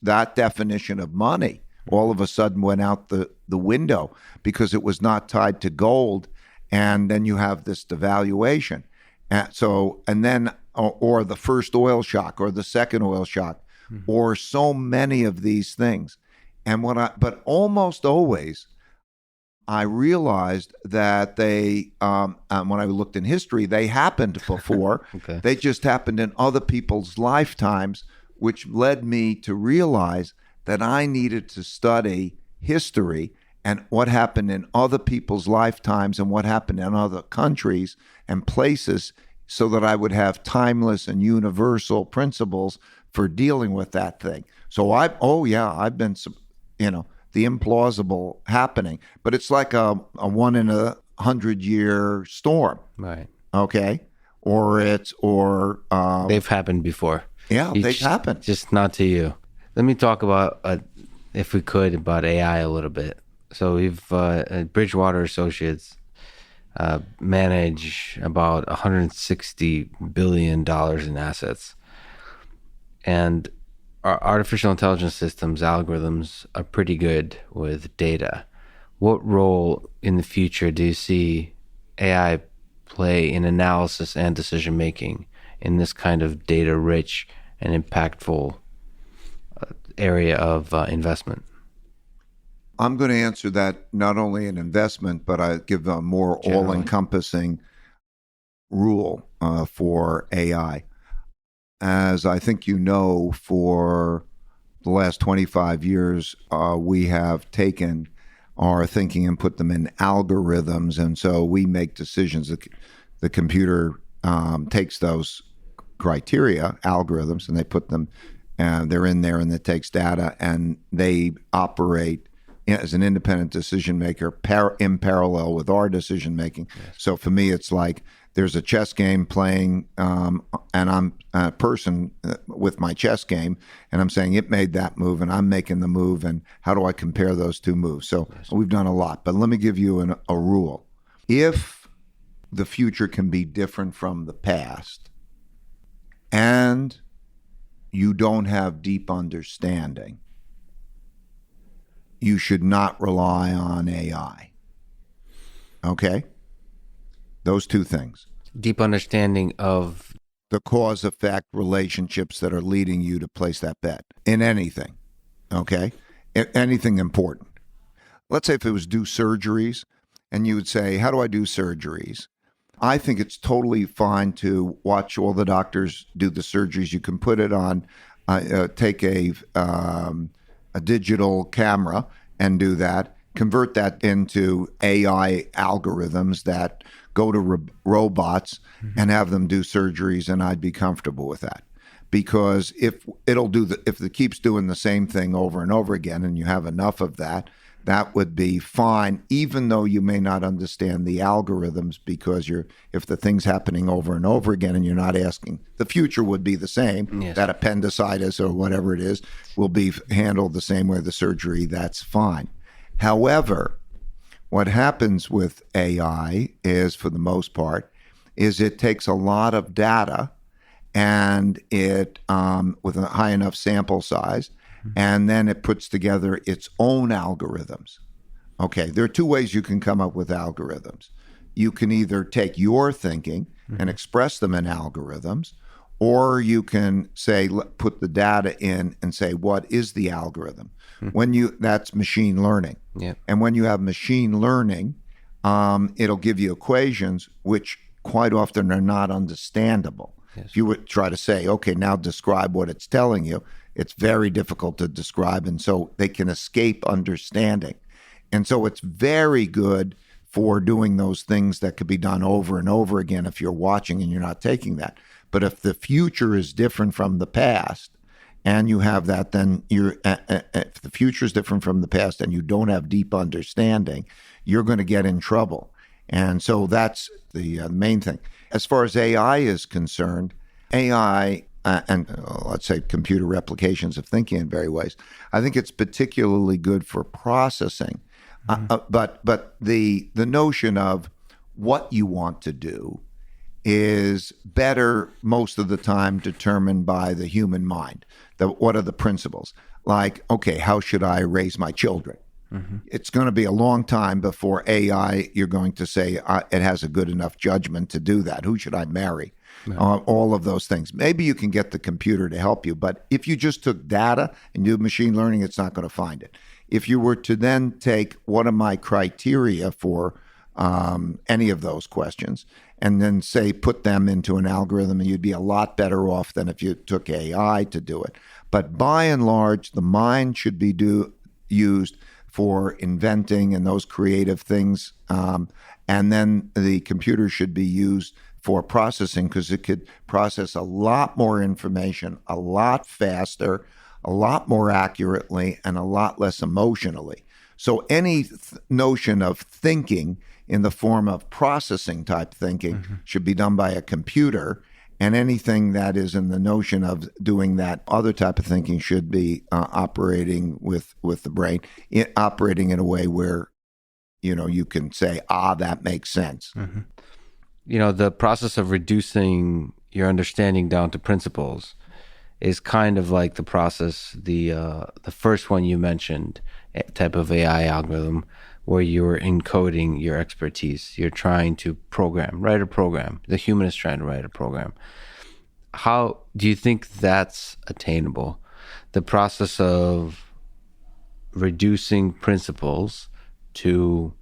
[SPEAKER 2] that definition of money all of a sudden went out the window because it was not tied to gold, and then you have this devaluation. And then the first oil shock or the second oil shock, or so many of these things. But almost always, I realized that they, when I looked in history, they happened before. Okay. They just happened in other people's lifetimes, which led me to realize that I needed to study history and what happened in other people's lifetimes and what happened in other countries and places, so that I would have timeless and universal principles for dealing with that thing. So I've been, the implausible happening, but it's like a 1 in 100-year storm.
[SPEAKER 1] Right.
[SPEAKER 2] Okay.
[SPEAKER 1] They've happened before.
[SPEAKER 2] Yeah, they've happened.
[SPEAKER 1] Just not to you. Let me talk about, if we could, about AI a little bit. So we've Bridgewater Associates manage about $160 billion in assets. And our artificial intelligence systems, algorithms, are pretty good with data. What role in the future do you see AI play in analysis and decision making in this kind of data-rich and impactful area of investment?
[SPEAKER 2] I'm going to answer that not only in investment, but I give a more all-encompassing rule for AI. As I think you know, for the last 25 years, we have taken our thinking and put them in algorithms, and so we make decisions. The computer takes those criteria, algorithms, and they put them, and they're in there, and it takes data, and they operate as an independent decision maker in parallel with our decision making. Yes. So for me, it's like there's a chess game playing, and I'm a person with my chess game, and I'm saying it made that move, and I'm making the move, and how do I compare those two moves? So we've done a lot, but let me give you a rule. If the future can be different from the past, and you don't have deep understanding, you should not rely on AI. Okay? Those two things.
[SPEAKER 1] Deep understanding of
[SPEAKER 2] the cause-effect relationships that are leading you to place that bet in anything. Okay? Anything important. Let's say if it was do surgeries, and you would say, how do I do surgeries? I think it's totally fine to watch all the doctors do the surgeries. You can put it on, take a digital camera and do that, convert that into AI algorithms that go to robots and have them do surgeries, and I'd be comfortable with that. Because if it keeps doing the same thing over and over again, and you have enough of that, that would be fine, even though you may not understand the algorithms, because if the thing's happening over and over again and you're not asking, the future would be the same. Yes. That appendicitis or whatever it is will be handled the same way the surgery, that's fine. However, what happens with AI is, for the most part, is it takes a lot of data, and it with a high enough sample size, and then it puts together its own algorithms. Okay, there are two ways you can come up with algorithms. You can either take your thinking and express them in algorithms, or you can say, put the data in and say, what is the algorithm? That's machine learning.
[SPEAKER 1] Yeah.
[SPEAKER 2] And when you have machine learning, it'll give you equations which quite often are not understandable.
[SPEAKER 1] Yes.
[SPEAKER 2] If you would try to say, okay, now describe what it's telling you, it's very difficult to describe, and so they can escape understanding. And so it's very good for doing those things that could be done over and over again if you're watching and you're not taking that. But if the future is different from the past, and you have that, then if the future is different from the past and you don't have deep understanding, you're going to get in trouble. And so that's the main thing. As far as AI is concerned, AI let's say computer replications of thinking in various ways, I think it's particularly good for processing. But the notion of what you want to do is better most of the time determined by the human mind. What are the principles? Like, okay, how should I raise my children? It's going to be a long time before AI, you're going to say it has a good enough judgment to do that. Who should I marry? All of those things. Maybe you can get the computer to help you, but if you just took data and do machine learning, it's not going to find it. If you were to then take what are my criteria for any of those questions and then say put them into an algorithm, and you'd be a lot better off than if you took AI to do it. But by and large, the mind should be used for inventing and those creative things. And then the computer should be used for processing because it could process a lot more information, a lot faster, a lot more accurately, and a lot less emotionally. So any notion of thinking in the form of processing type thinking should be done by a computer. And anything that is in the notion of doing that other type of thinking should be operating with the brain, operating in a way where, you can say, that makes sense.
[SPEAKER 1] The process of reducing your understanding down to principles is kind of like the process, the first one you mentioned, type of AI algorithm, where you're encoding your expertise. You're trying to write a program. The human is trying to write a program. How do you think that's attainable? The process of reducing principles to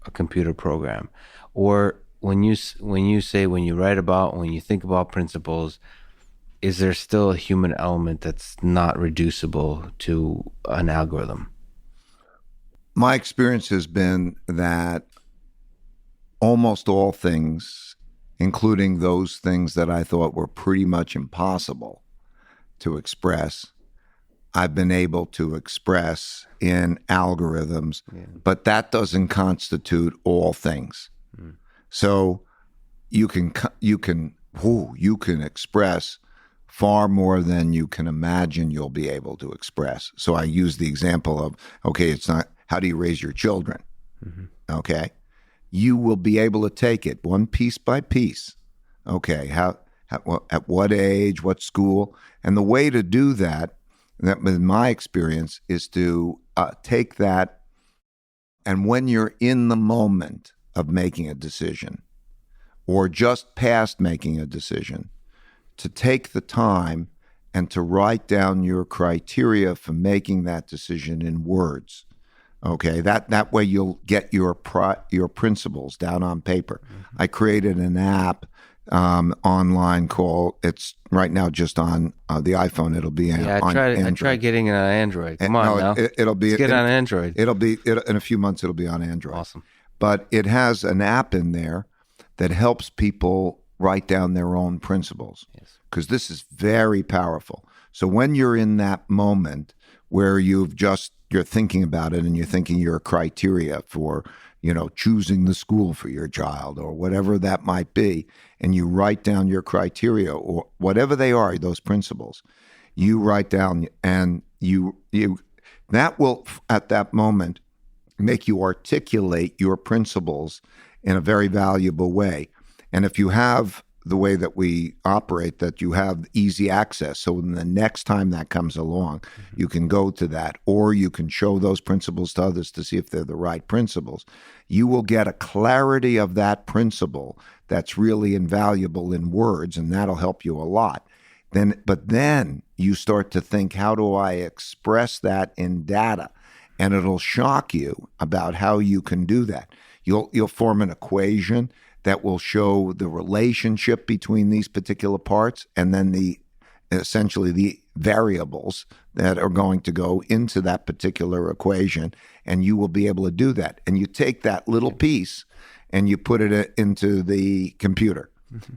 [SPEAKER 1] a computer program, or when you think about principles, is there still a human element that's not reducible to an algorithm?
[SPEAKER 2] My experience has been that almost all things, including those things that I thought were pretty much impossible to express, I've been able to express in algorithms, but that doesn't constitute all things. So you can express far more than you can imagine you'll be able to express. So I use the example of, okay, it's not, how do you raise your children? Okay. You will be able to take it one piece by piece. Okay. At what age, what school? And the way to do that in my experience, is to take that, and when you're in the moment of making a decision, or just past making a decision, to take the time and to write down your criteria for making that decision in words. Okay, that way you'll get your principles down on paper. I created an app online called, it's right now just on the iPhone. It'll be on Android.
[SPEAKER 1] I tried getting it on Android. Come on now.
[SPEAKER 2] It'll be
[SPEAKER 1] Let's get on Android.
[SPEAKER 2] In a few months, it'll be on Android.
[SPEAKER 1] Awesome.
[SPEAKER 2] But it has an app in there that helps people write down their own principles.
[SPEAKER 1] Yes.
[SPEAKER 2] Because this is very powerful. So when you're in that moment where you're thinking about it and you're thinking your criteria for, choosing the school for your child or whatever that might be, and you write down your criteria or whatever they are, those principles, you write down, and that will, at that moment, make you articulate your principles in a very valuable way. And if you have the way that we operate, that you have easy access. So when the next time that comes along, you can go to that, or you can show those principles to others to see if they're the right principles. You will get a clarity of that principle that's really invaluable in words, and that'll help you a lot. But then you start to think, how do I express that in data? And it'll shock you about how you can do that. You'll form an equation that will show the relationship between these particular parts, and then essentially the variables that are going to go into that particular equation, and you will be able to do that. And you take that little piece and you put it into the computer.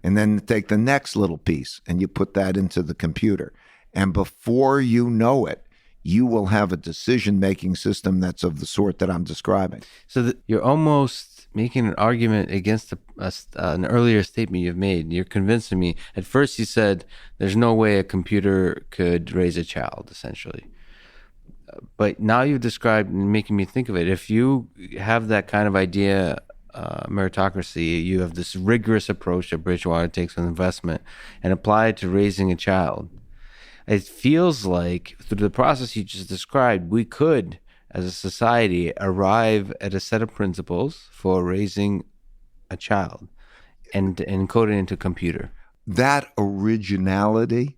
[SPEAKER 2] And then take the next little piece and you put that into the computer. And before you know it, you will have a decision-making system that's of the sort that I'm describing.
[SPEAKER 1] So you're almost making an argument against an earlier statement you've made. You're convincing me. At first you said there's no way a computer could raise a child, essentially. But now you've described and making me think of it. If you have that kind of idea, meritocracy, you have this rigorous approach that Bridgewater takes with investment and apply it to raising a child. It feels like through the process you just described, we could, as a society, arrive at a set of principles for raising a child and encode it into a computer.
[SPEAKER 2] That originality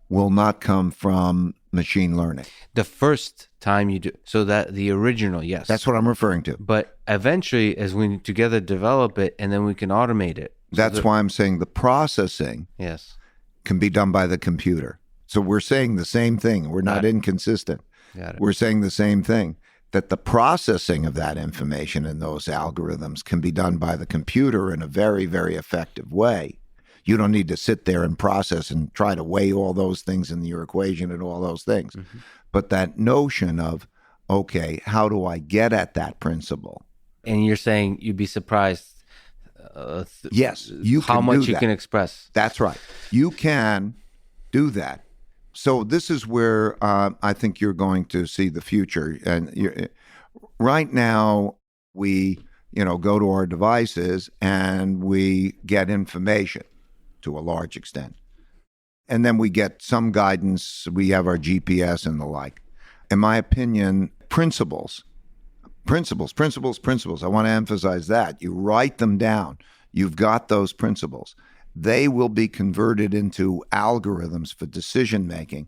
[SPEAKER 2] will not come from machine learning.
[SPEAKER 1] The first time you do, so that the original, yes.
[SPEAKER 2] That's what I'm referring to.
[SPEAKER 1] But eventually, as we together develop it, and then we can automate it.
[SPEAKER 2] That's why I'm saying the processing can be done by the computer. So we're saying the same thing. We're not inconsistent. We're saying the same thing, that the processing of that information in those algorithms can be done by the computer in a very, very effective way. You don't need to sit there and process and try to weigh all those things in your equation and all those things. But that notion of, okay, how do I get at that principle?
[SPEAKER 1] And you're saying you'd be surprised
[SPEAKER 2] yes, you
[SPEAKER 1] how
[SPEAKER 2] can
[SPEAKER 1] much
[SPEAKER 2] do
[SPEAKER 1] you
[SPEAKER 2] that.
[SPEAKER 1] can express.
[SPEAKER 2] That's right. You can do that. So this is where I think you're going to see the future. And right now, we go to our devices and we get information to a large extent. And then we get some guidance. We have our GPS and the like. In my opinion, principles. I want to emphasize that. You write them down. You've got those principles. They will be converted into algorithms for decision making.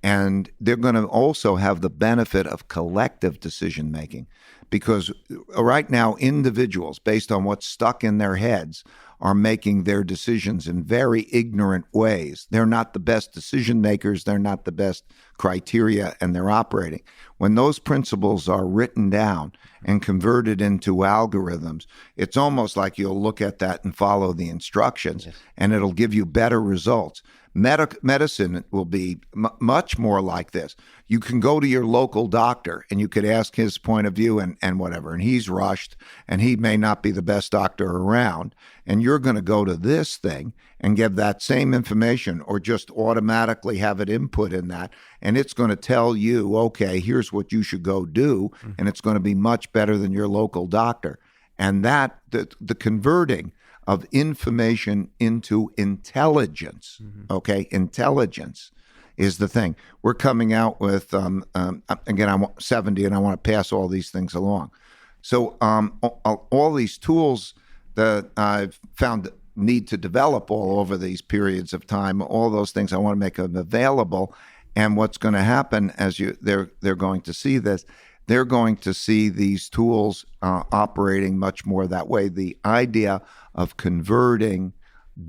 [SPEAKER 2] And they're going to also have the benefit of collective decision making, because right now individuals, based on what's stuck in their heads, are making their decisions in very ignorant ways. They're not the best decision makers. They're not the best criteria, and they're operating. When those principles are written down and converted into algorithms, it's almost like you'll look at that and follow the instructions, and it'll give you better results. Medicine will be much more like this. You can go to your local doctor and you could ask his point of view and whatever, and he's rushed and he may not be the best doctor around, and you're going to go to this thing and give that same information or just automatically have it input in that, and it's going to tell you, okay, here's what you should go do, and it's going to be much better than your local doctor. And that the converting of information into intelligence, okay? Intelligence is the thing. We're coming out with, again, I'm 70 and I want to pass all these things along. So all these tools that I've found need to develop all over these periods of time, all those things, I want to make them available. And what's going to happen as they're going to see this, they're going to see these tools operating much more that way. The idea of converting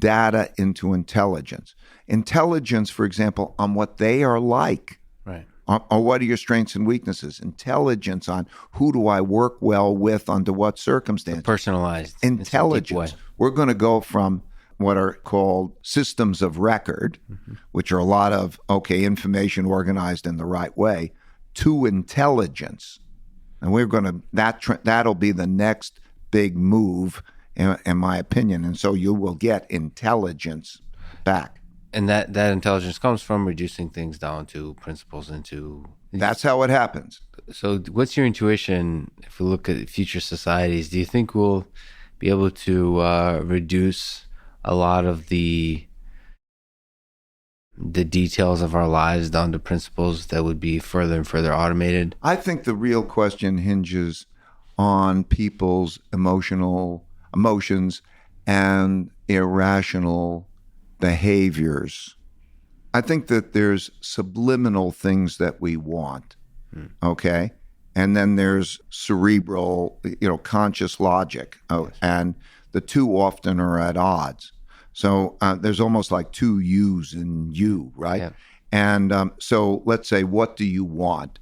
[SPEAKER 2] data into intelligence. Intelligence, for example, on what they are like.
[SPEAKER 1] Right.
[SPEAKER 2] Or what are your strengths and weaknesses? Intelligence on who do I work well with under what circumstances.
[SPEAKER 1] Personalized.
[SPEAKER 2] Intelligence. We're going to go from what are called systems of record, which are a lot of, information organized in the right way, to intelligence. And we're going to, that'll be the next big move, in my opinion. And so you will get intelligence back.
[SPEAKER 1] And that intelligence comes from reducing things down to principles into...
[SPEAKER 2] That's how it happens.
[SPEAKER 1] So what's your intuition, if we look at future societies? Do you think we'll be able to reduce a lot of the details of our lives down to principles that would be further and further automated?
[SPEAKER 2] I think the real question hinges on people's emotions and irrational behaviors. I think that there's subliminal things that we want, okay? And then there's cerebral, conscious logic. And the two often are at odds. So there's almost like two yous in you, right?
[SPEAKER 1] Yeah.
[SPEAKER 2] And so let's say, what do you want?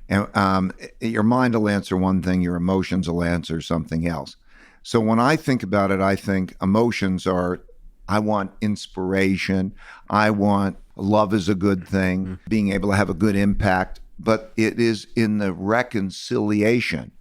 [SPEAKER 2] And your mind will answer one thing, your emotions will answer something else. So when I think about it, I think emotions are, I want inspiration. I want love is a good thing, being able to have a good impact. But it is in the reconciliation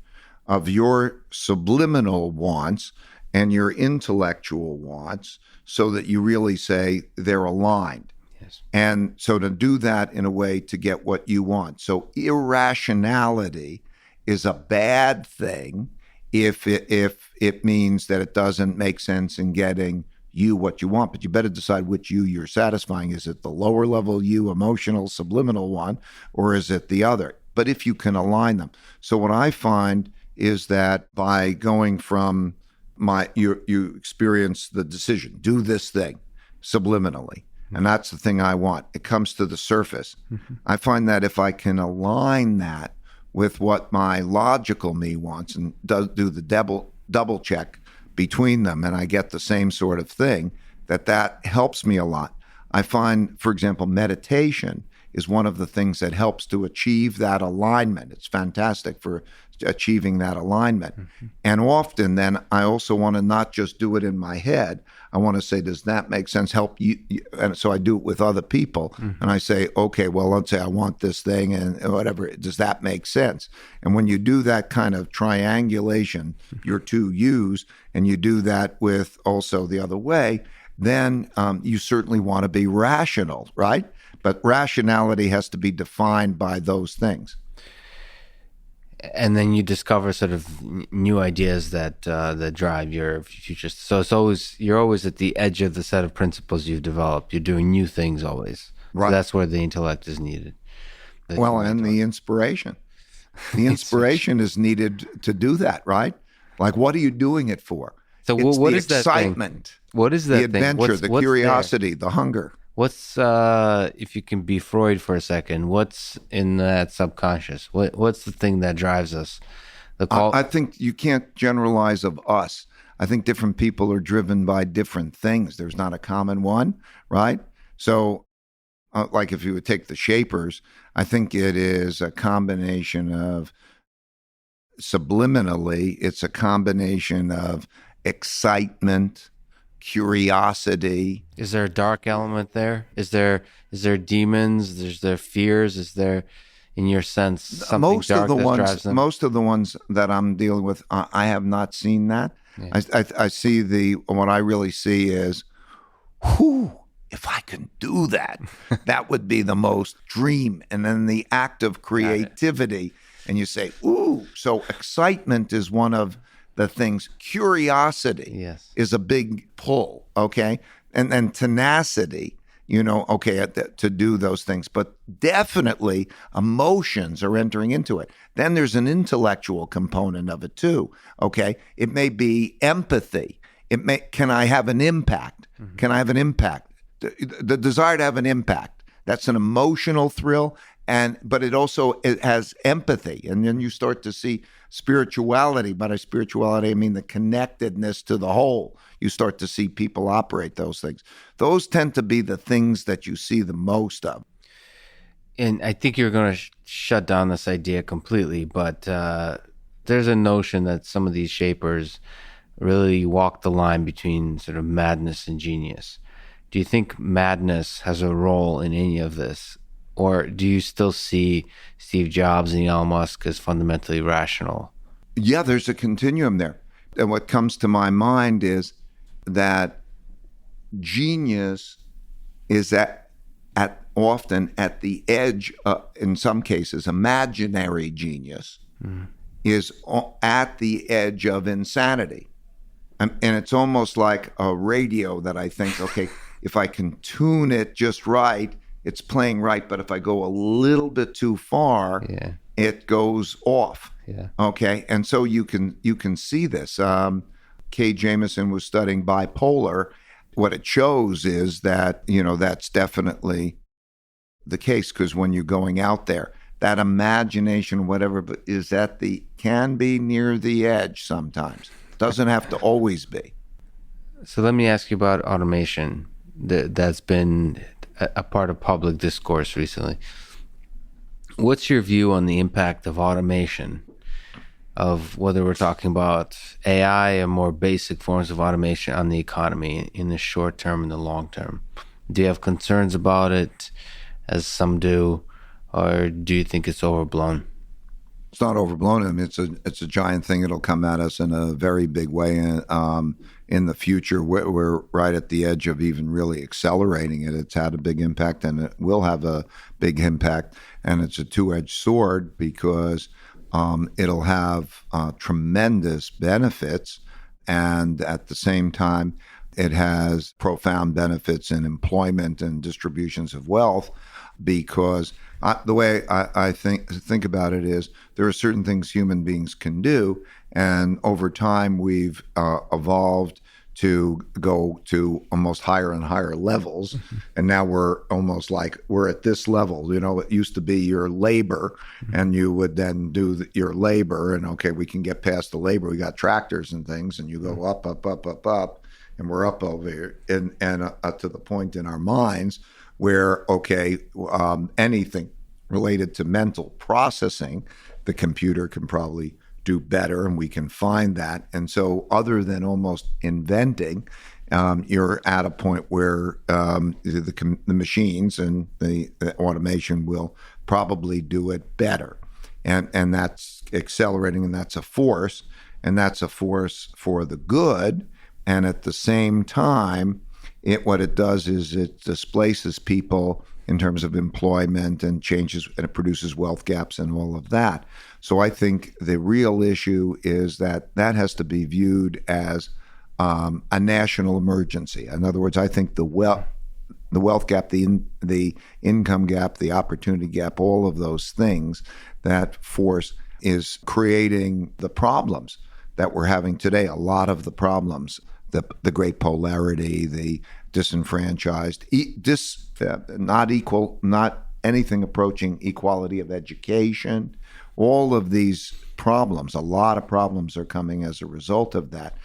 [SPEAKER 2] of your subliminal wants and your intellectual wants so that you really say they're aligned.
[SPEAKER 1] Yes.
[SPEAKER 2] And so to do that in a way to get what you want. So irrationality is a bad thing if it means that it doesn't make sense in getting you what you want, but you better decide which you're satisfying. Is it the lower level you, emotional, subliminal one, or is it the other? But if you can align them. So what I find is that by going from you experience the decision, do this thing subliminally, and that's the thing I want. It comes to the surface. I find that if I can align that with what my logical me wants and do the double check between them, and I get the same sort of thing, that helps me a lot. I find, for example, meditation is one of the things that helps to achieve that alignment. It's fantastic for achieving that alignment. And often then I also want to not just do it in my head. I want to say, does that make sense? Help you? And so I do it with other people. And I say, okay, well, let's say I want this thing and whatever. Does that make sense? And when you do that kind of triangulation, your two yous, and you do that with also the other way, then you certainly want to be rational, right? But rationality has to be defined by those things.
[SPEAKER 1] And then you discover sort of new ideas that drive your future. So you're always at the edge of the set of principles you've developed. You're doing new things always.
[SPEAKER 2] Right.
[SPEAKER 1] So that's where the intellect is needed.
[SPEAKER 2] Well, and the inspiration. The inspiration is needed to do that, right? Like, what are you doing it for?
[SPEAKER 1] So
[SPEAKER 2] it's
[SPEAKER 1] what
[SPEAKER 2] the
[SPEAKER 1] is that
[SPEAKER 2] excitement,
[SPEAKER 1] thing? What is that
[SPEAKER 2] the adventure, the curiosity, the hunger.
[SPEAKER 1] What's if you can be Freud for a second? What's in that subconscious? What's the thing that drives us?
[SPEAKER 2] I think you can't generalize of us. I think different people are driven by different things. There's not a common one, right? So, like if you would take the Shapers, I think it is a combination of subliminally. It's a combination of excitement, curiosity.
[SPEAKER 1] Is there a dark element there? Is there demons? Is there fears? Is there, in your sense, something dark that drives them?
[SPEAKER 2] Most of the ones that I'm dealing with, I have not seen that. Yeah. I see what I really see is, if I can do that, that would be the most dream. And then the act of creativity, and you say, ooh. So excitement is one of the things. Curiosity is a big pull, okay? And then tenacity, to do those things. But definitely emotions are entering into it. Then there's an intellectual component of it too, okay? It may be empathy. Can I have an impact? Can I have an impact? The desire to have an impact. That's an emotional thrill. But it has empathy. And then you start to see spirituality. By spirituality, I mean the connectedness to the whole. You start to see people operate those things. Those tend to be the things that you see the most of.
[SPEAKER 1] And I think you're going to shut down this idea completely, but there's a notion that some of these Shapers really walk the line between sort of madness and genius. Do you think madness has a role in any of this? Or do you still see Steve Jobs and Elon Musk as fundamentally rational?
[SPEAKER 2] Yeah, there's a continuum there. And what comes to my mind is that genius is often at the edge, in some cases, imaginary genius is at the edge of insanity. And it's almost like a radio that I think, okay, if I can tune it just right, it's playing right. But if I go a little bit too far, it goes off.
[SPEAKER 1] Yeah.
[SPEAKER 2] Okay. And so you can see this. Kay Jamison was studying bipolar. What it shows is that, that's definitely the case, because when you're going out there, that imagination, whatever, but can be near the edge sometimes. Doesn't have to always be.
[SPEAKER 1] So let me ask you about automation that's been a part of public discourse recently. What's your view on the impact of automation, of whether we're talking about AI or more basic forms of automation on the economy in the short term and the long term? Do you have concerns about it, as some do, or do you think it's overblown?
[SPEAKER 2] It's not overblown. I mean, it's a giant thing. It'll come at us in a very big way in the future. We're right at the edge of even really accelerating it. It's had a big impact, and it will have a big impact. And it's a two-edged sword, because it'll have tremendous benefits, and at the same time, it has profound benefits in employment and distributions of wealth, because the way I think about it is there are certain things human beings can do, and over time we've evolved to go to almost higher and higher levels, and now we're almost like we're at this level. It used to be your labor, and you would then do your labor, and okay, we can get past the labor. We got tractors and things, and you go up, up, up, up, up, and we're up over here, and to the point in our minds where, okay, anything related to mental processing, the computer can probably do better, and we can find that. And so other than almost inventing, you're at a point where the machines and the automation will probably do it better. And that's accelerating, and that's a force, for the good. And at the same time, what it does is it displaces people in terms of employment, and changes, and it produces wealth gaps and all of that. So I think the real issue is that has to be viewed as a national emergency. In other words, I think the wealth gap, the income gap, the opportunity gap, all of those things, that force is creating the problems that we're having today. A lot of the problems, the great polarity, the disenfranchised, not equal, not anything approaching equality of education, all of these problems, a lot of problems are coming as a result of that.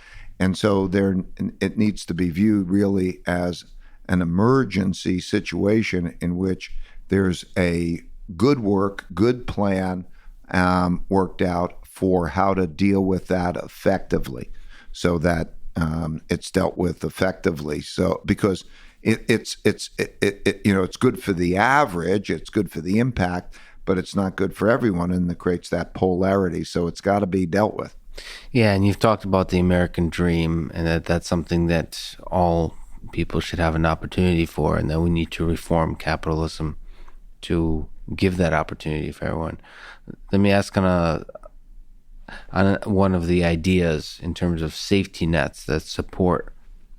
[SPEAKER 2] And so it needs to be viewed really as an emergency situation in which there's a good plan worked out for how to deal with that effectively, so that it's dealt with effectively. So because it's good for the average, it's good for the impact, but it's not good for everyone, and it creates that polarity. So it's got to be dealt with.
[SPEAKER 1] Yeah, and you've talked about the American dream, and that's something that all people should have an opportunity for, and that we need to reform capitalism to give that opportunity for everyone. Let me ask on one of the ideas in terms of safety nets that support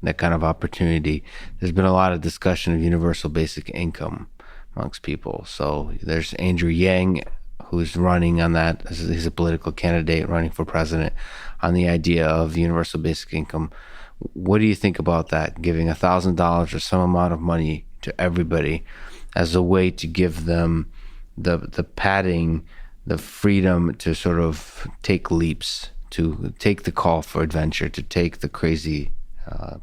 [SPEAKER 1] that kind of opportunity. There's been a lot of discussion of universal basic income amongst people. So there's Andrew Yang, who's running on that. He's a political candidate running for president on the idea of universal basic income. What do you think about that? Giving $1,000 or some amount of money to everybody as a way to give them the padding, the freedom to sort of take leaps, to take the call for adventure, to take the crazy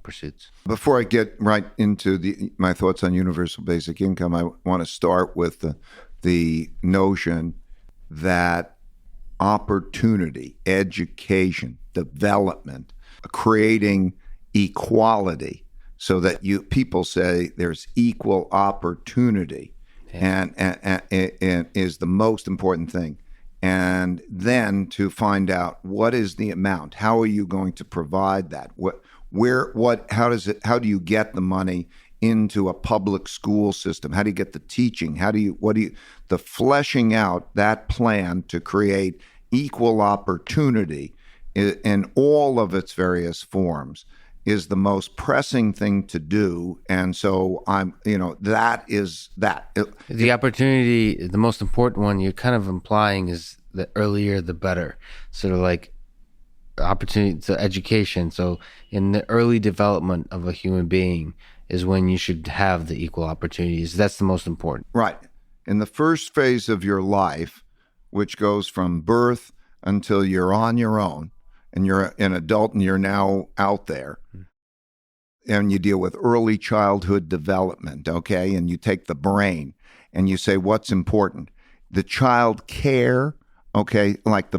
[SPEAKER 1] pursuits.
[SPEAKER 2] Before I get right into my thoughts on universal basic income, I want to start with the notion that opportunity, education, development, creating equality, so that people say there's equal opportunity, and is the most important thing. And then to find out what is the amount, how are you going to provide that? How do you get the money into a public school system? How do you get the teaching? The fleshing out that plan to create equal opportunity in all of its various forms is the most pressing thing to do. And so that is that.
[SPEAKER 1] The opportunity, the most important one you're kind of implying is the earlier the better. Sort of like opportunity to education. So in the early development of a human being is when you should have the equal opportunities. That's the most important.
[SPEAKER 2] Right. In the first phase of your life, which goes from birth until you're on your own, and you're an adult and you're now out there, and you deal with early childhood development, okay? And you take the brain and you say, what's important? The child care, okay? Like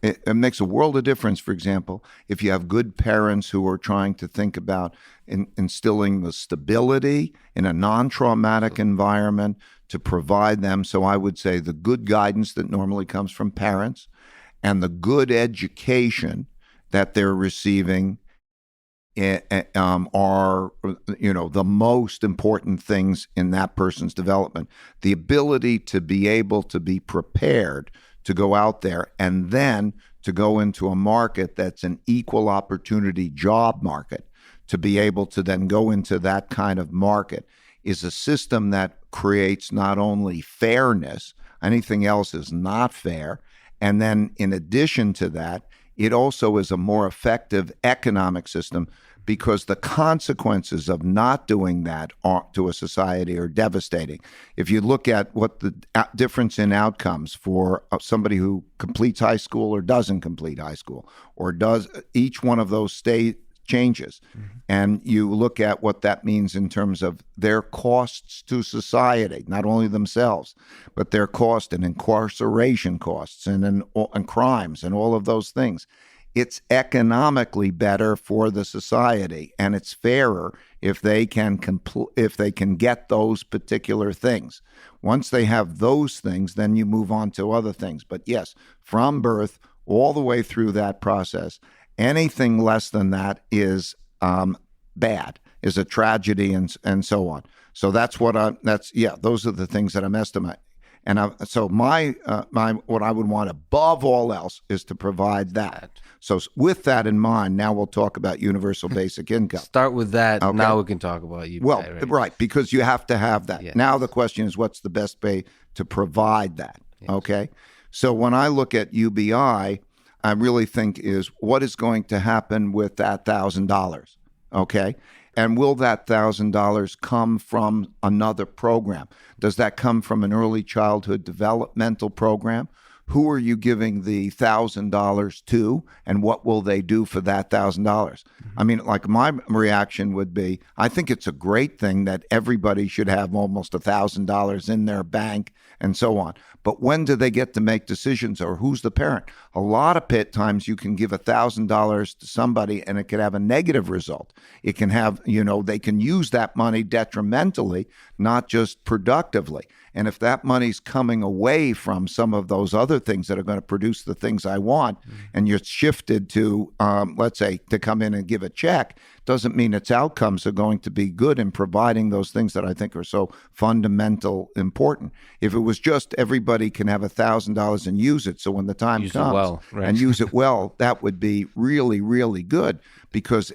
[SPEAKER 2] it makes a world of difference, for example, if you have good parents who are trying to think about instilling the stability in a non-traumatic environment to provide them. So I would say the good guidance that normally comes from parents and the good education that they're receiving are, the most important things in that person's development. The ability to be able to be prepared to go out there and then to go into a market that's an equal opportunity job market, to be able to then go into that kind of market is a system that creates not only fairness, anything else is not fair, and then in addition to that, it also is a more effective economic system because the consequences of not doing that to a society are devastating. If you look at what the difference in outcomes for somebody who completes high school or doesn't complete high school, or does each one of those changes, and you look at what that means in terms of their costs to society, not only themselves, but their cost and incarceration costs and crimes and all of those things. It's economically better for the society, and it's fairer if they can get those particular things. Once they have those things, then you move on to other things. But yes, from birth all the way through that process, anything less than that is bad, is a tragedy, and so on. So those are the things that I'm estimating. And so my what I would want above all else is to provide that. So with that in mind, now we'll talk about universal basic income.
[SPEAKER 1] Start with that.
[SPEAKER 2] Okay.
[SPEAKER 1] Now we can talk about UBI.
[SPEAKER 2] Well, right, because you have to have that. Yes. Now the question is, what's the best way to provide that? Yes. Okay. So when I look at UBI, I really think is what is going to happen with that $1,000. Okay. And will that $1,000 come from another program? Does that come from an early childhood developmental program? Who are you giving the $1,000 to, and what will they do for that $1,000? I mean, like my reaction would be, I think it's a great thing that everybody should have almost $1,000 in their bank and so on. But when do they get to make decisions, or who's the parent? A lot of times you can give $1,000 to somebody and it could have a negative result. It can have, they can use that money detrimentally, not just productively. And if that money's coming away from some of those other things that are going to produce the things I want, and you're shifted to, let's say, to come in and give a check, doesn't mean its outcomes are going to be good in providing those things that I think are so fundamental important. If it was just everybody can have $1,000 and use it, so when the time comes and use it well, that would be really, really good, because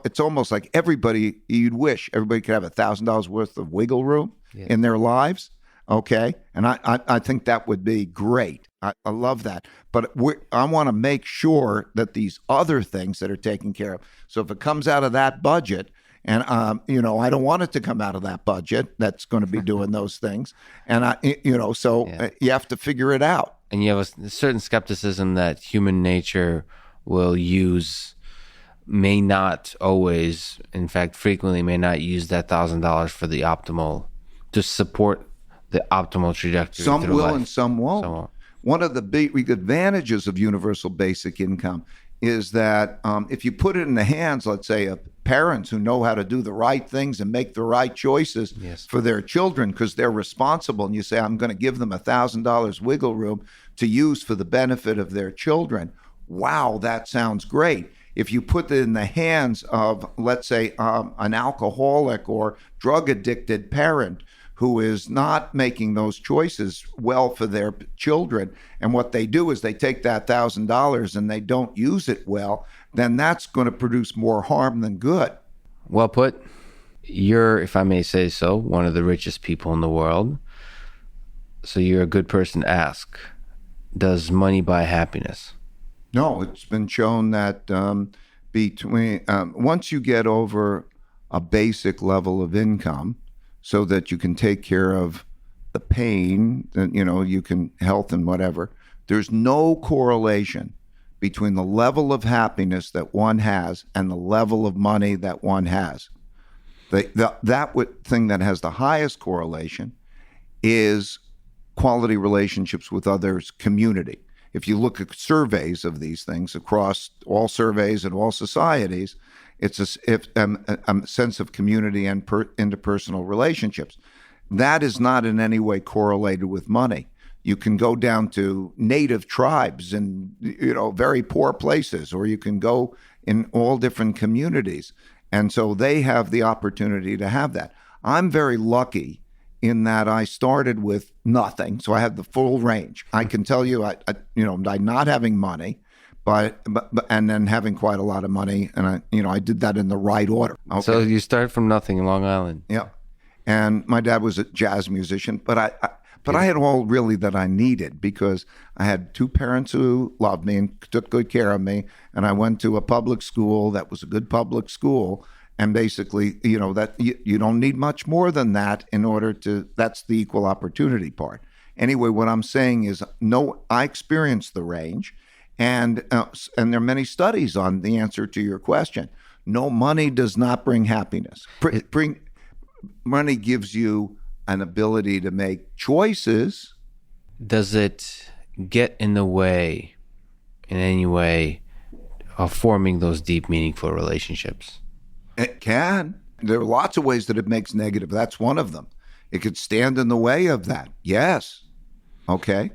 [SPEAKER 2] it's almost like you'd wish everybody could have $1,000 worth of wiggle room in their lives. Okay. And I think that would be great. I love that. But I want to make sure that these other things that are taken care of. So if it comes out of that budget, and, I don't want it to come out of that budget that's going to be doing those things. And, you have to figure it out.
[SPEAKER 1] And you have a certain skepticism that human nature may not always, in fact, frequently may not use that $1,000 for the optimal, to support the optimal trajectory.
[SPEAKER 2] Some will and some won't. One of the big advantages of universal basic income is that if you put it in the hands, let's say, of parents who know how to do the right things and make the right choices for their children because they're responsible, and you say, I'm going to give them $1,000 wiggle room to use for the benefit of their children. Wow, that sounds great. If you put it in the hands of, let's say, an alcoholic or drug-addicted parent who is not making those choices well for their children, and what they do is they take that $1,000 and they don't use it well, then that's going to produce more harm than good.
[SPEAKER 1] Well put. You're, if I may say so, one of the richest people in the world. So you're a good person to ask, does money buy happiness?
[SPEAKER 2] No, it's been shown that once you get over a basic level of income so that you can take care of the pain, you can health and whatever, there's no correlation between the level of happiness that one has and the level of money that one has. That thing that has the highest correlation is quality relationships with others, community. If you look at surveys of these things across all surveys and all societies, it's a sense of community and interpersonal relationships. That is not in any way correlated with money. You can go down to native tribes in very poor places, or you can go in all different communities. And so they have the opportunity to have that. I'm very lucky in that I started with nothing, so I have the full range. I can tell you, by not having money, but and then having quite a lot of money, and I did that in the right order. Okay.
[SPEAKER 1] So you started from nothing in Long Island.
[SPEAKER 2] Yeah, and my dad was a jazz musician, but I had all really that I needed because I had two parents who loved me and took good care of me, and I went to a public school that was a good public school. And basically, that you don't need much more than that in order to, that's the equal opportunity part. Anyway, what I'm saying is, no, I experienced the range, and there are many studies on the answer to your question. No, money does not bring happiness. Money gives you an ability to make choices.
[SPEAKER 1] Does it get in the way, in any way, of forming those deep, meaningful relationships?
[SPEAKER 2] It can. There are lots of ways that it makes negative. That's one of them. It could stand in the way of that. Yes. Okay.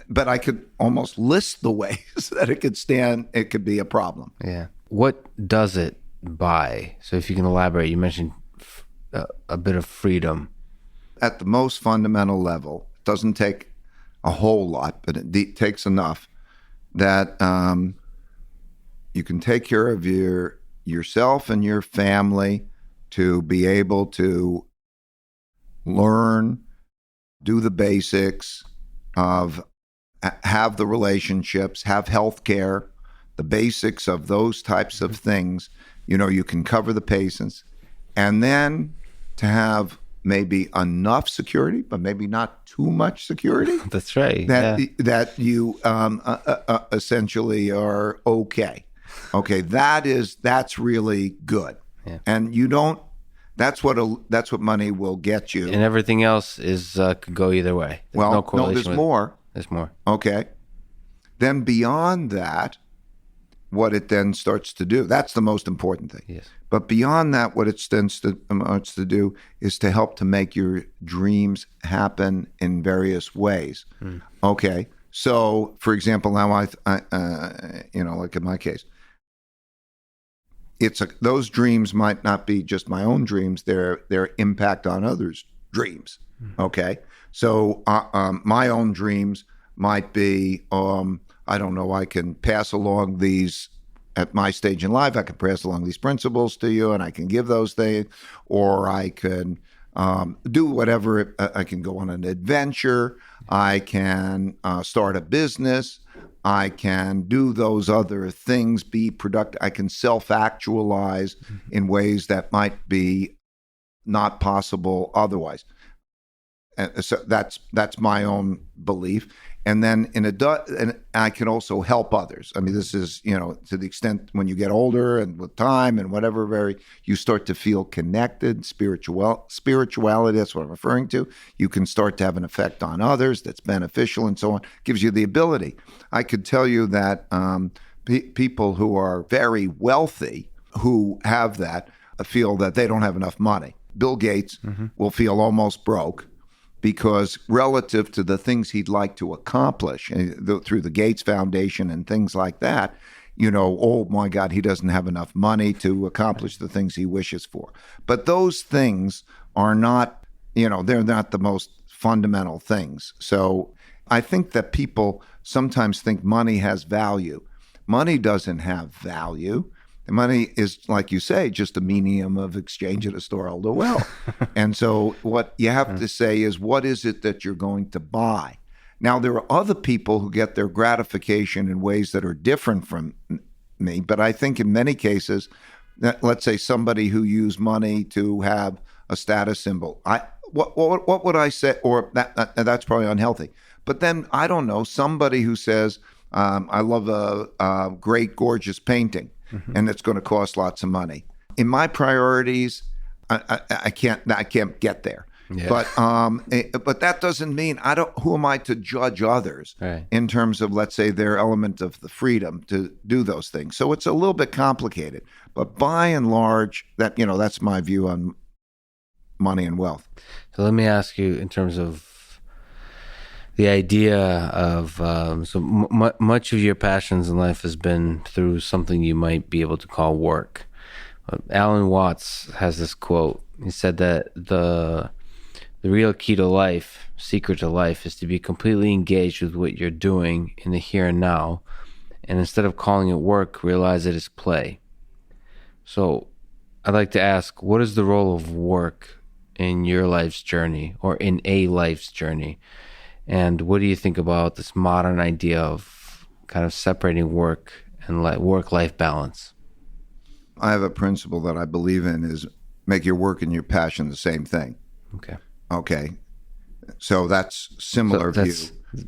[SPEAKER 2] But I could almost list the ways that it could be a problem.
[SPEAKER 1] Yeah. What does it buy? So if you can elaborate, you mentioned a bit of freedom.
[SPEAKER 2] At the most fundamental level, it doesn't take a whole lot, but it takes enough that you can take care of yourself and your family to be able to learn, do the basics of, have the relationships, have health care, the basics of those types of things. You can cover the patients, and then to have maybe enough security, but maybe not too much security.
[SPEAKER 1] That's right.
[SPEAKER 2] That you essentially are okay. Okay, that's really good. Yeah. And that's what money will get you.
[SPEAKER 1] And everything else could go either way. There's no correlation.
[SPEAKER 2] There's more.
[SPEAKER 1] There's more.
[SPEAKER 2] Okay. Then beyond that, what it then starts to do, that's the most important thing.
[SPEAKER 1] Yes.
[SPEAKER 2] But beyond that, what it starts to do is to help to make your dreams happen in various ways. Mm. Okay. So, for example, now like in my case, those dreams might not be just my own dreams; they're impact on others' dreams. Okay, so my own dreams might be, I don't know, I can pass along these at my stage in life. I can pass along these principles to you, and I can give those things, or I can do whatever. I can go on an adventure. I can start a business. I can do those other things, be productive. I can self-actualize in ways that might be not possible otherwise. And so that's my own belief. And then and I can also help others. I mean, this is, to the extent when you get older and with time and whatever, you start to feel connected, spirituality, that's what I'm referring to. You can start to have an effect on others that's beneficial and so on. Gives you the ability. I could tell you that people who are very wealthy, who have that, feel that they don't have enough money. Bill Gates will feel almost broke, because relative to the things he'd like to accomplish through the Gates Foundation and things like that, oh my God, he doesn't have enough money to accomplish the things he wishes for. But those things are not they're not the most fundamental things. So I think that people sometimes think money has value. Money doesn't have value. Money is, like you say, just a medium of exchange at a store, elder wealth. And so what you have to say is, what is it that you're going to buy? Now, there are other people who get their gratification in ways that are different from me, but I think in many cases, let's say somebody who used money to have a status symbol, what would I say? Or that's probably unhealthy. But then, I don't know, somebody who says, I love a great, gorgeous painting, and it's going to cost lots of money. In my priorities, I can't get there. Yeah. But that doesn't mean who am I to judge others in terms of, let's say, their element of the freedom to do those things. So it's a little bit complicated. But by and large, that's my view on money and wealth.
[SPEAKER 1] So let me ask you, in terms of the idea of much of your passions in life has been through something you might be able to call work. Alan Watts has this quote. He said that the real key to life, secret to life, is to be completely engaged with what you're doing in the here and now, and instead of calling it work, realize it is play. So I'd like to ask, what is the role of work in your life's journey, or in a life's journey? And what do you think about this modern idea of kind of separating work and work-life balance?
[SPEAKER 2] I have a principle that I believe in, is make your work and your passion the same thing. Okay. So that's similar view. In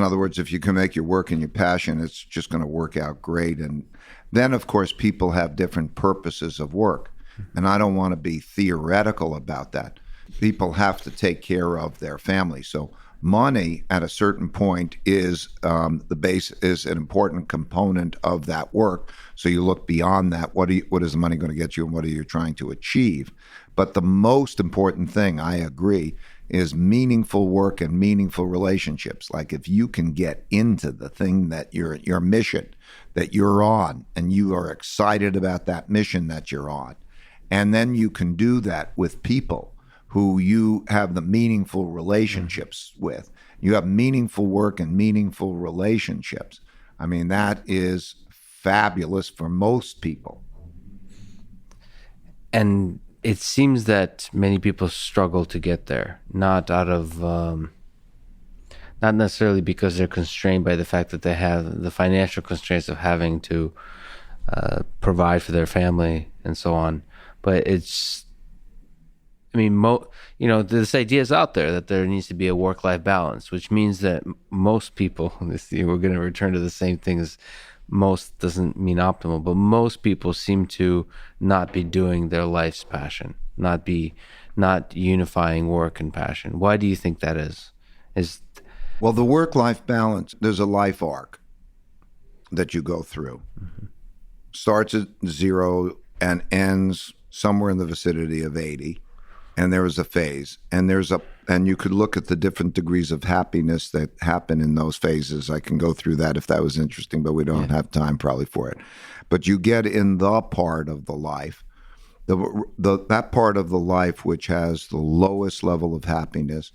[SPEAKER 2] other words, if you can make your work and your passion, it's just going to work out great. And then, of course, people have different purposes of work. And I don't want to be theoretical about that. People have to take care of their family. So money at a certain point is is an important component of that work. So you look beyond that. What is the money going to get you, and what are you trying to achieve? But the most important thing, I agree, is meaningful work and meaningful relationships. Like, if you can get into the thing that your mission that you're on, and you are excited about that mission that you're on, and then you can do that with people who you have the meaningful relationships with. You have meaningful work and meaningful relationships. I mean, that is fabulous for most people.
[SPEAKER 1] And it seems that many people struggle to get there, not necessarily because they're constrained by the fact that they have the financial constraints of having to provide for their family and so on. But it's, this idea is out there that there needs to be a work-life balance, which means that most people, we're going to return to the same thing as most doesn't mean optimal, but most people seem to not be doing their life's passion, not unifying work and passion. Why do you think that is?
[SPEAKER 2] Well, the work-life balance, there's a life arc that you go through. Starts at 0 and ends somewhere in the vicinity of 80. And there is a phase, and you could look at the different degrees of happiness that happen in those phases. I can go through that if that was interesting, but we don't have time probably for it. But you get in the part of the life, that part of the life which has the lowest level of happiness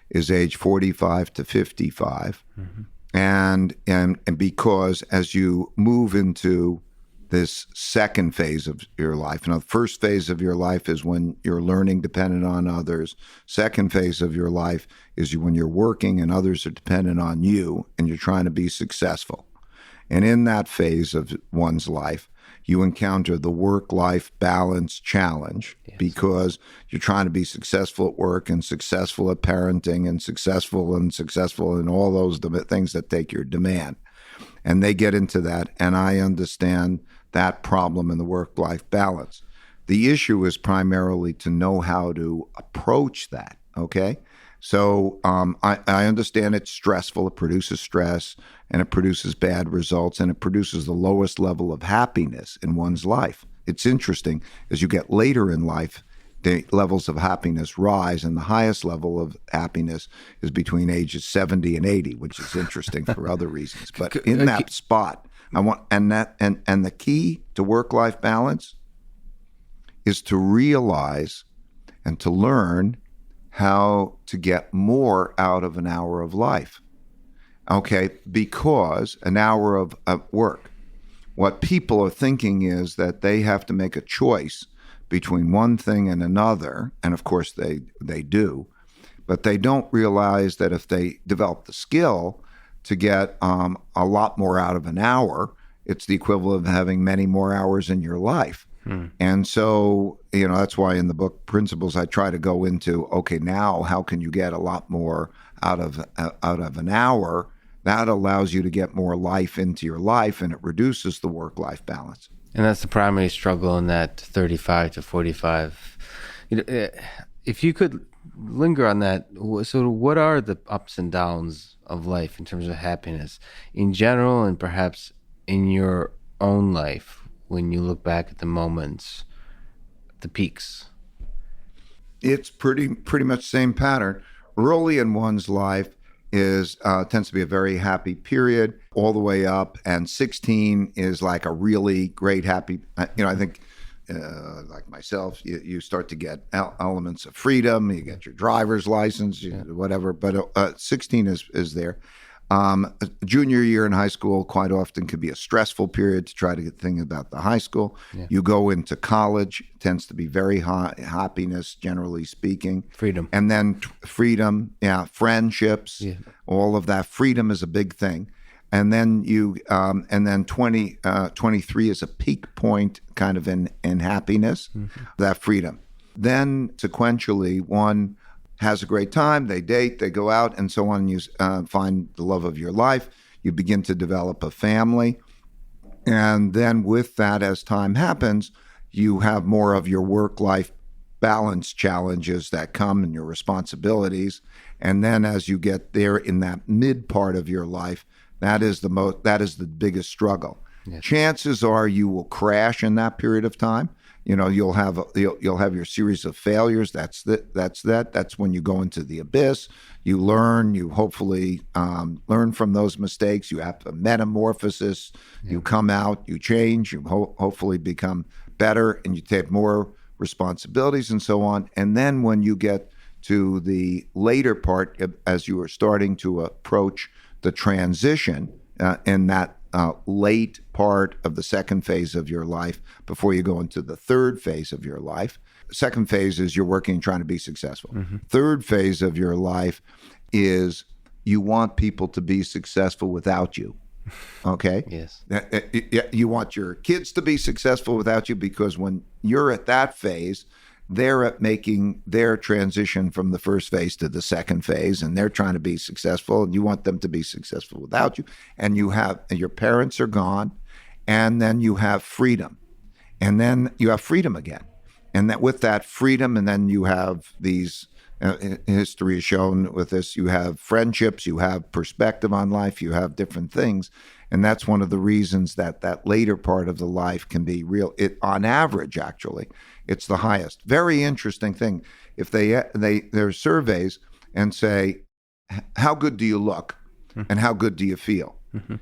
[SPEAKER 2] is age 45 to 55. And because as you move into this second phase of your life. Now, the first phase of your life is when you're learning dependent on others. Second phase of your life is when you're working and others are dependent on you and you're trying to be successful. And in that phase of one's life, you encounter the work-life balance challenge because you're trying to be successful at work and successful at parenting and successful in all those things that take your demand. And they get into that, and I understand that problem in the work-life balance. The issue is primarily to know how to approach that, okay? So I understand it's stressful. It produces stress, and it produces bad results, and it produces the lowest level of happiness in one's life. It's interesting. As you get later in life, the levels of happiness rise, and the highest level of happiness is between ages 70 and 80, which is interesting for other reasons. But in that spot, and the key to work-life balance is to realize and to learn how to get more out of an hour of life. Okay, because an hour of work. What people are thinking is that they have to make a choice between one thing and another, and of course they do, but they don't realize that if they develop the skill to get a lot more out of an hour, it's the equivalent of having many more hours in your life. And so, that's why in the book Principles, I try to go into, okay, now how can you get a lot more out of an hour? That allows you to get more life into your life, and it reduces the work-life balance.
[SPEAKER 1] And that's the primary struggle in that 35 to 45. If you could linger on that, so what are the ups and downs of life in terms of happiness in general, and perhaps in your own life when you look back at the moments, the peaks?
[SPEAKER 2] It's pretty much the same pattern. Early in one's life tends to be a very happy period all the way up, and 16 is like a really great happy. I think like myself, you start to get elements of freedom. You get your driver's license, whatever. But 16 is there. Junior year in high school quite often can be a stressful period to try to get thinking about the high school. Yeah. You go into college, tends to be very happiness, generally speaking.
[SPEAKER 1] Freedom.
[SPEAKER 2] And then freedom, friendships, all of that. Freedom is a big thing. And then 23 is a peak point kind of in happiness, that freedom. Then sequentially, one has a great time, they date, they go out, and so on. You find the love of your life. You begin to develop a family. And then with that, as time happens, you have more of your work-life balance challenges that come and your responsibilities. And then as you get there in that mid part of your life, that is the biggest struggle. Yes. Chances are you will crash in that period of time. You'll have your series of failures. That's when you go into the abyss. You learn. You hopefully learn from those mistakes. You have a metamorphosis. Yeah. You come out. You change. You hopefully become better, and you take more responsibilities and so on. And then when you get to the later part, as you are starting to approach the transition in that late part of the second phase of your life before you go into the third phase of your life. Second phase is you're working, trying to be successful. Mm-hmm. Third phase of your life is you want people to be successful without you. Okay?
[SPEAKER 1] Yes.
[SPEAKER 2] You want your kids to be successful without you, because when you're at that phase, they're at making their transition from the first phase to the second phase, and they're trying to be successful, and you want them to be successful without you. And your parents are gone, and then you have freedom. And then you have freedom again. And that with that freedom, and then you have these, history has shown with this, you have friendships, you have perspective on life, you have different things. And that's one of the reasons that later part of the life can be real. On average, actually, it's the highest. Very interesting thing. If there's surveys and say, how good do you look, and how good do you feel? Mm-hmm.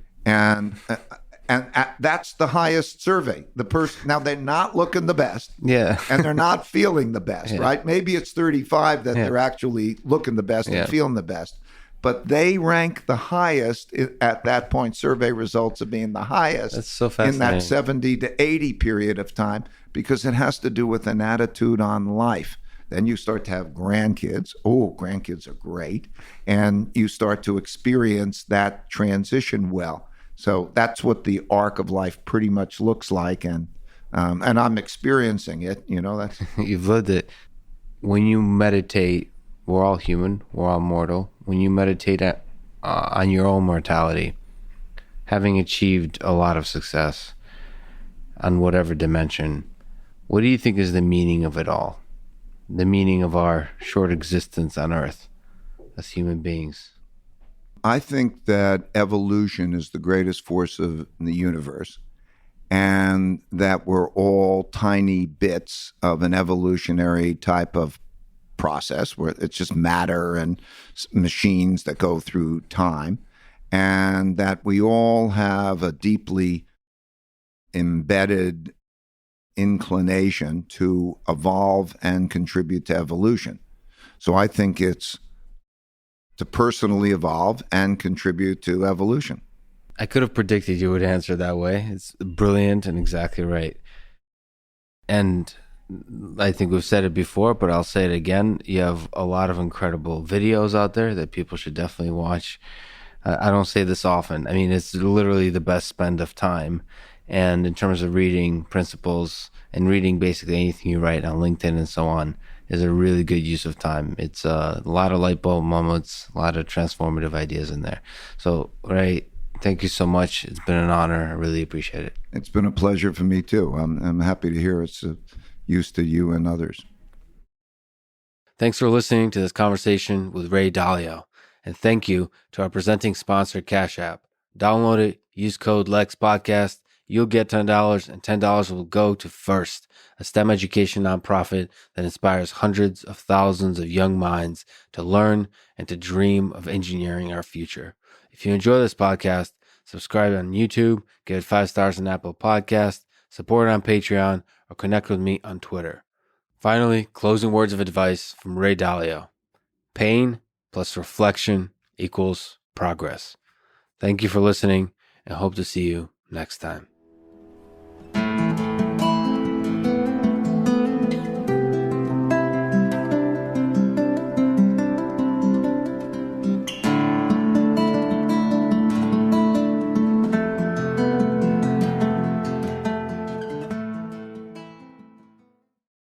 [SPEAKER 2] And that's the highest survey. The person, now they're not looking the best, and they're not feeling the best, right? Maybe it's 35 that they're actually looking the best and feeling the best. But they rank the highest at that point. Survey results of being the highest.
[SPEAKER 1] That's so fascinating.
[SPEAKER 2] In that 70 to 80 period of time, because it has to do with an attitude on life. Then you start to have grandkids. Oh, grandkids are great. And you start to experience that transition well. So that's what the arc of life pretty much looks like. And I'm experiencing it. That's
[SPEAKER 1] You've lived it. When you meditate, we're all human, we're all mortal. When you meditate on your own mortality, having achieved a lot of success on whatever dimension, what do you think is the meaning of it all? The meaning of our short existence on Earth as human beings?
[SPEAKER 2] I think that evolution is the greatest force of the universe, and that we're all tiny bits of an evolutionary type of process where it's just matter and machines that go through time, and that we all have a deeply embedded inclination to evolve and contribute to evolution. So I think it's to personally evolve and contribute to evolution.
[SPEAKER 1] I could have predicted you would answer that way. It's brilliant and exactly right. And I think we've said it before, but I'll say it again. You have a lot of incredible videos out there that people should definitely watch. I don't say this often. I mean, it's literally the best spend of time. And in terms of reading principles and reading basically anything you write on LinkedIn and so on is a really good use of time. It's a lot of light bulb moments, a lot of transformative ideas in there. So, Ray, thank you so much. It's been an honor. I really appreciate it.
[SPEAKER 2] It's been a pleasure for me too. I'm happy to hear it's of use to you and others.
[SPEAKER 1] Thanks for listening to this conversation with Ray Dalio. And thank you to our presenting sponsor, Cash App. Download it, use code LEXPODCAST. You'll get $10, and $10 will go to First, a STEM education nonprofit that inspires hundreds of thousands of young minds to learn and to dream of engineering our future. If you enjoy this podcast, subscribe on YouTube, give it 5 stars on Apple Podcasts, support it on Patreon, or connect with me on Twitter. Finally, closing words of advice from Ray Dalio. Pain plus reflection equals progress. Thank you for listening, and hope to see you next time.